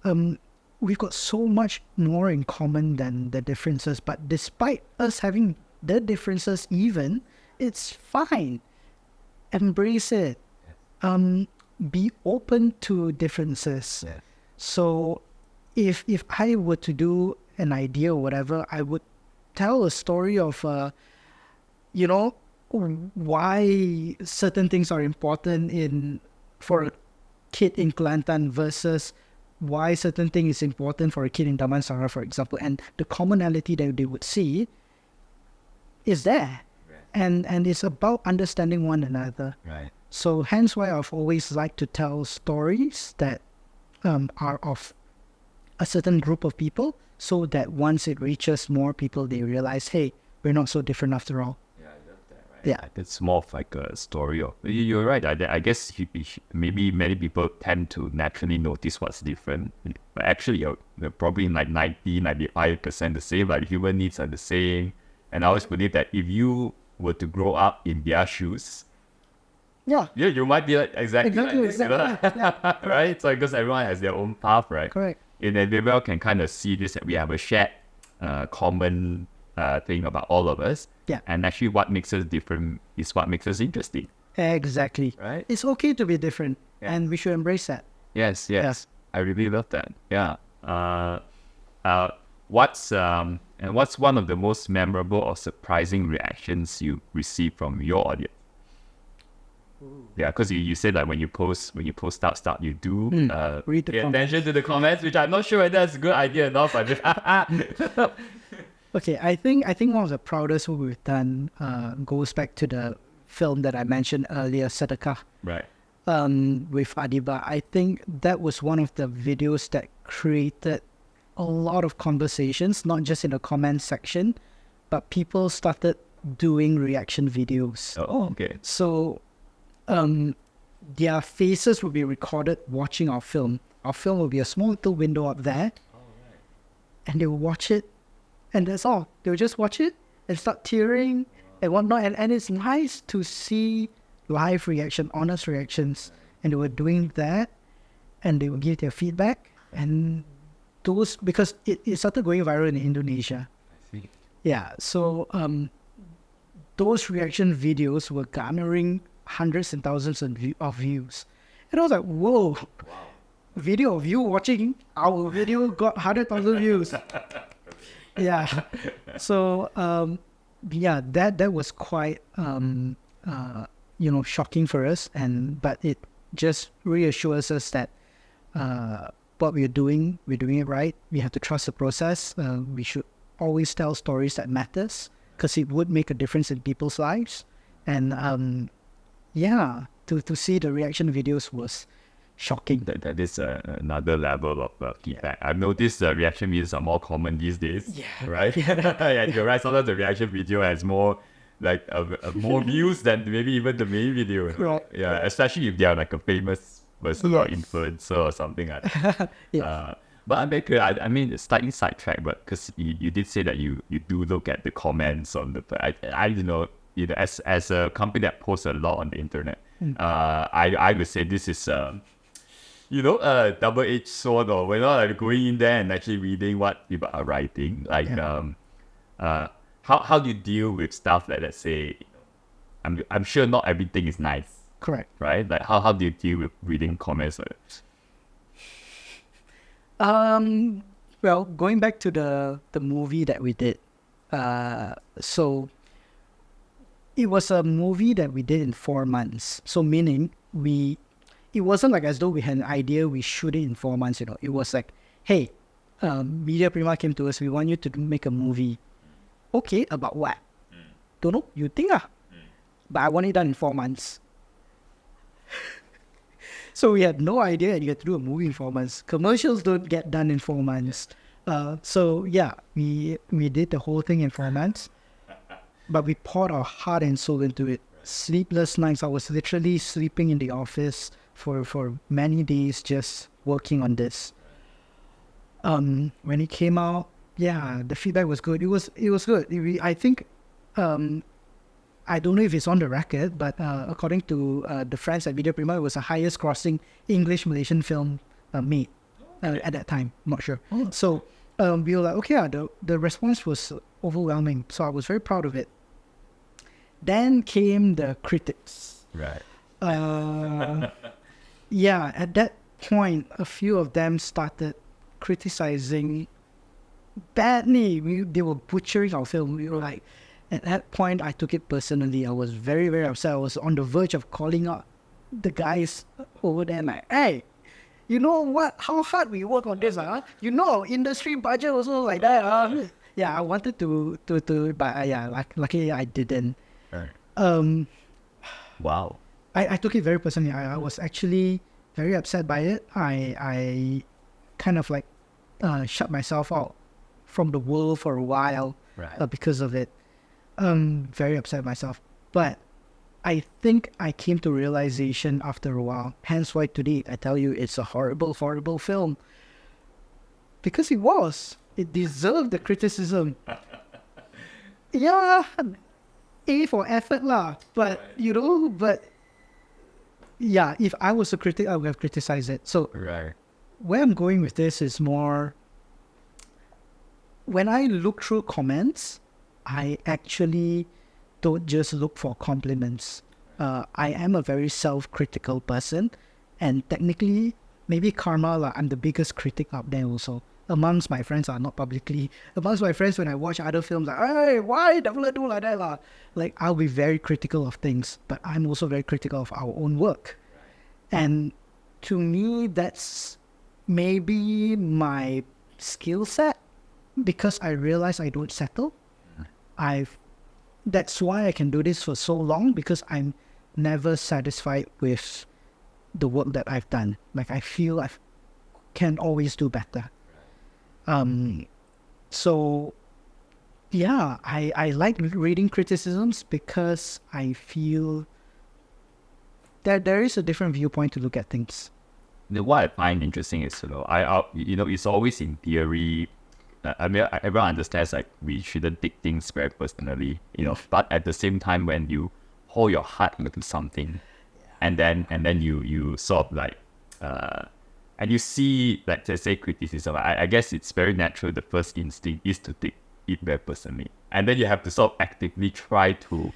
We've got so much more in common than the differences, but despite us having the differences even, it's fine. Embrace it. Be open to differences. So if I were to do an idea or whatever, I would tell a story of why certain things are important for a kid in Kelantan versus why certain thing is important for a kid in Damansara, for example, and the commonality that they would see is there. And it's about understanding one another. So hence why I've always liked to tell stories that are of a certain group of people, so that once it reaches more people, they realize, hey, we're not so different after all. It's more of like a story of, you're right. I guess maybe many people tend to naturally notice what's different, but actually you're probably like 90-95% the same. Like human needs are the same, and I always believe that if you were to grow up in their shoes, you might be like exactly right. So because everyone has their own path, right? Correct. And then everyone can kind of see this, that we have a shared common thing about all of us. And actually what makes us different is what makes us interesting. Exactly. Right? It's okay to be different, and we should embrace that. Yes. I really love that. What's one of the most memorable or surprising reactions you receive from your audience? Because you said like when you post stuff, you do read the pay comments. attention to the comments, which I'm not sure whether that's a good idea or not. But Okay, I think one of the proudest we've done goes back to the film that I mentioned earlier, Sedekah, Right. with Adiba. I think that was one of the videos that created a lot of conversations, not just in the comment section, but people started doing reaction videos. Oh, okay. So their faces will be recorded watching our film. Our film will be a small little window up there, and they will watch it, and that's all. They will just watch it and start tearing and whatnot. And it's nice to see live reaction, honest reactions. And they were doing that, and they will give their feedback. And those, because it started going viral in Indonesia. I see. Yeah, so those reaction videos were garnering hundreds and thousands of views. And I was like, whoa, video of you watching our video got 100,000 views. Yeah. So, yeah, that was quite, shocking for us. But it just reassures us that what we're doing it right. We have to trust the process. We should always tell stories that matters, because it would make a difference in people's lives. And to see the reaction videos was shocking. That is another level of feedback. I've noticed the reaction videos are more common these days. Yeah. Right? Yeah, you're right. Sometimes the reaction video has more like more views than maybe even the main video. Right. Yeah, especially if they are like a famous person or influencer or something like that. Yeah. But I'm very curious. I mean, slightly sidetracked, but because you did say that you do look at the comments on the. I as a company that posts a lot on the internet, I would say this is a double-edged sword, or we're not like going in there and actually reading what people are writing. Like, how do you deal with stuff like, let's say, I'm sure not everything is nice. Correct. Right? Like, how do you deal with reading comments like this? Well, going back to the movie that we did, so it was a movie that we did in 4 months. So meaning it wasn't like as though we had an idea, we shoot it in 4 months, It was like, hey, Media Prima came to us, we want you to make a movie. Okay, about what? Don't know, you think but I want it done in 4 months. So we had no idea that you had to do a movie in 4 months. Commercials don't get done in 4 months. So yeah, we did the whole thing in 4 months. But we poured our heart and soul into it. Sleepless nights. I was literally sleeping in the office for many days just working on this. When it came out, yeah, the feedback was good. It was good. I think, I don't know if it's on the record, but according to the friends at Media Prima, it was the highest grossing English Malaysian film made at that time. I'm not sure. So we were like, okay, the response was overwhelming. So I was very proud of it. Then came the critics. Right. Yeah, at that point, a few of them started criticizing badly. They were butchering our film. We were like, at that point, I took it personally. I was very, very upset. I was on the verge of calling out the guys over there, like, hey, you know what? How hard we work on this, huh? You know, industry budget also like that, huh? Yeah, I wanted to, but yeah, luckily I didn't. Right. Wow. I took it very personally. I was actually very upset by it. I kind of like shut myself out from the world for a while because of it. Very upset myself. But I think I came to realization after a while. Hence why today I tell you it's a horrible, horrible film. Because it was. It deserved the criticism. Yeah, A for effort lah. But, yeah, if I was a critic, I would have criticized it. So where I'm going with this is more, when I look through comments, I actually don't just look for compliments. I am a very self-critical person, and technically, maybe karma lah, I'm the biggest critic out there also. Amongst my friends, not publicly. Amongst my friends, when I watch other films, like, hey, why do like that lah? Like, I'll be very critical of things, but I'm also very critical of our own work. And to me, that's maybe my skill set, because I realize I don't settle. that's why I can do this for so long, because I'm never satisfied with the work that I've done. Like, I feel I can always do better. So yeah, I like reading criticisms because I feel that there is a different viewpoint to look at things. What I find interesting is, it's always in theory. I mean, everyone understands like we shouldn't take things very personally, But at the same time, when you hold your heart into something, and then you sort of like, and you see, like, let's say criticism. I guess it's very natural. The first instinct is to take it very personally, and then you have to sort of actively try to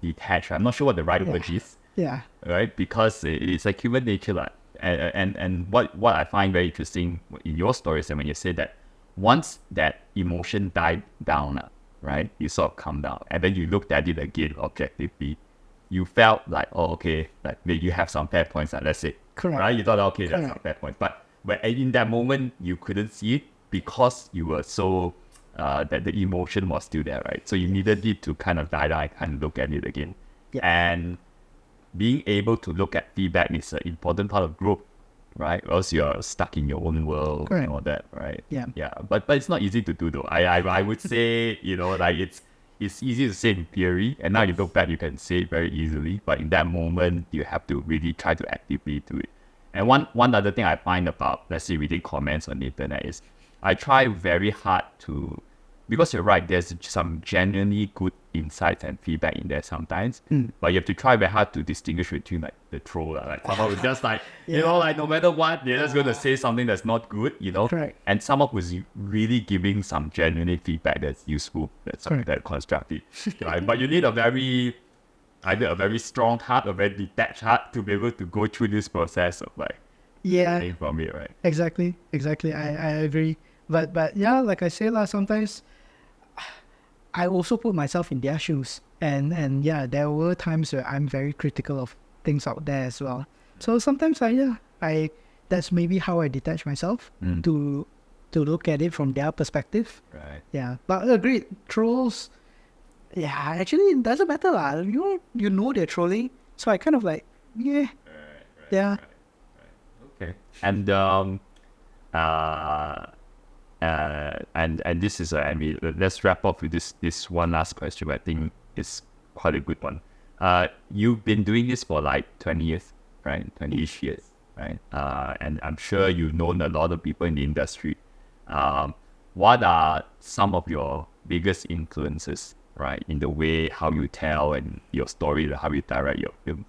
detach. I'm not sure what the right word is. Yeah. Right, because it's like human nature, like, and what I find very interesting in your stories, and when you say that once that emotion died down, right, you sort of calm down, and then you looked at it again objectively, you felt like, oh, okay, like maybe you have some fair points, let's say, Correct. right? You thought, okay, that's Correct. some fair points, but when in that moment you couldn't see it because you were so that the emotion was still there, right? So you needed it to kind of die down and kind of look at it again, and being able to look at feedback is an important part of growth, right? Or else you're stuck in your own world. Correct. And all that, right? Yeah. But it's not easy to do though. I would say, like it's easy to say in theory, and now you look back, you can say it very easily. But in that moment, you have to really try to actively do it. And one other thing I find about, let's say, reading comments on the internet is, I try very hard to, because you're right, there's some genuinely good insights and feedback in there sometimes, but you have to try very hard to distinguish between like the troll, like someone who's just like, like no matter what, they're just going to say something that's not good, Correct. and someone who's really giving some genuine feedback that's useful, that's constructive, right? But you need either a very strong heart or very detached heart to be able to go through this process of like learning from it, right? Exactly. I agree. But yeah, like I say, sometimes I also put myself in their shoes, and yeah, there were times where I'm very critical of things out there as well. So sometimes I that's maybe how I detach myself to look at it from their perspective. Right. Yeah, but agreed, trolls. Yeah, actually it doesn't matter lah. You know they're trolling, so I kind of like yeah. Okay. And and this is I mean, let's wrap up with this one last question. I think it's quite a good one. You've been doing this for like 20 years, right? 20-ish years, right? And I'm sure you've known a lot of people in the industry. What are some of your biggest influences, right, in the way how you tell and your story, how you direct your film?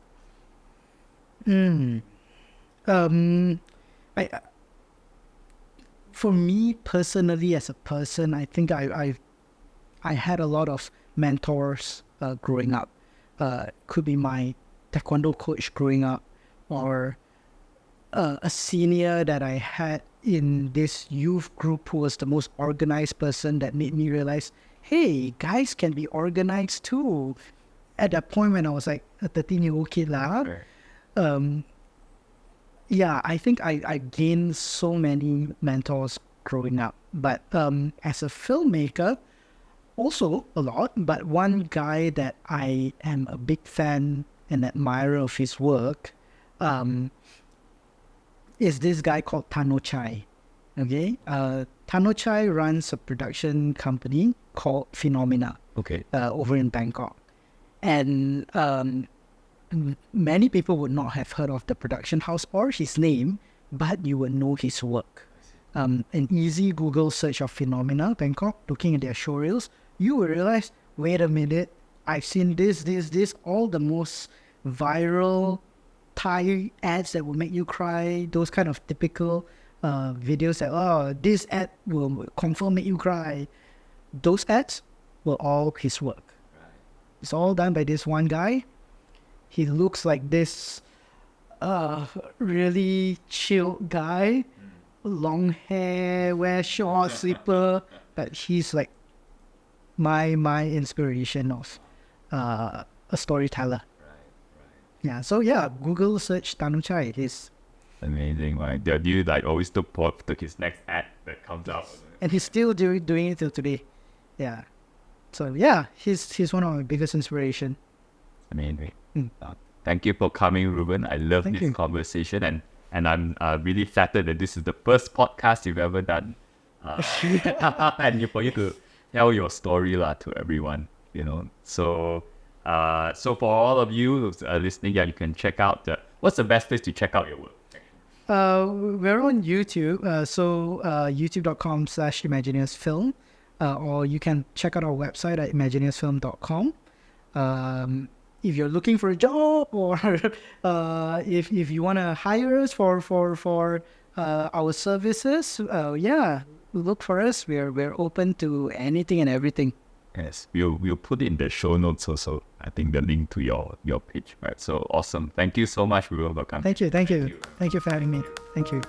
For me personally, as a person, I think I had a lot of mentors growing up. Could be my taekwondo coach growing up, or a senior that I had in this youth group who was the most organized person, that made me realize, hey, guys can be organized too. At that point when I was like a 13-year-old kid lah. Yeah, I think I gained so many mentors growing up. But as a filmmaker, also a lot. But one guy that I am a big fan and admirer of his work is this guy called Tano Chai. Okay, Tano Chai runs a production company called Phenomena. Okay. Over in Bangkok, and many people would not have heard of the production house or his name, but you would know his work. An easy Google search of Phenomena Bangkok, looking at their showreels, you will realize, wait a minute, I've seen this, all the most viral Thai ads that will make you cry, those kind of typical videos that, oh, this ad will confirm make you cry. Those ads were all his work. It's all done by this one guy. He looks like this really chilled guy, long hair, wear short slipper, but he's like my inspiration of a storyteller. Yeah, so yeah, Google search Tanu Chai. He's amazing, right? Do you like always took his next ad that comes out? and he's still doing it till today. Yeah. So yeah, he's one of my biggest inspiration. Amazing. Thank you for coming, Reuben. I love Thank this you. conversation, and I'm really flattered that this is the first podcast you've ever done, and for you to tell your story to everyone. So for all of you who's listening, you can check out what's the best place to check out your work. We're on YouTube, youtube.com/imagineersfilm, or you can check out our website at imagineersfilm.com. If you're looking for a job, or if you want to hire us for our services, look for us. We're open to anything and everything. Yes, we'll put it in the show notes also. I think the link to your page, right? So awesome. Thank you so much, Reuben, for coming. Thank you for having me. Thank you.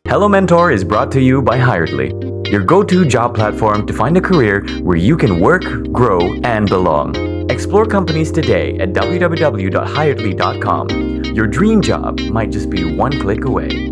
Hello Mentor is brought to you by Hiredly, your go-to job platform to find a career where you can work, grow, and belong. Explore companies today at www.hiredly.com. Your dream job might just be one click away.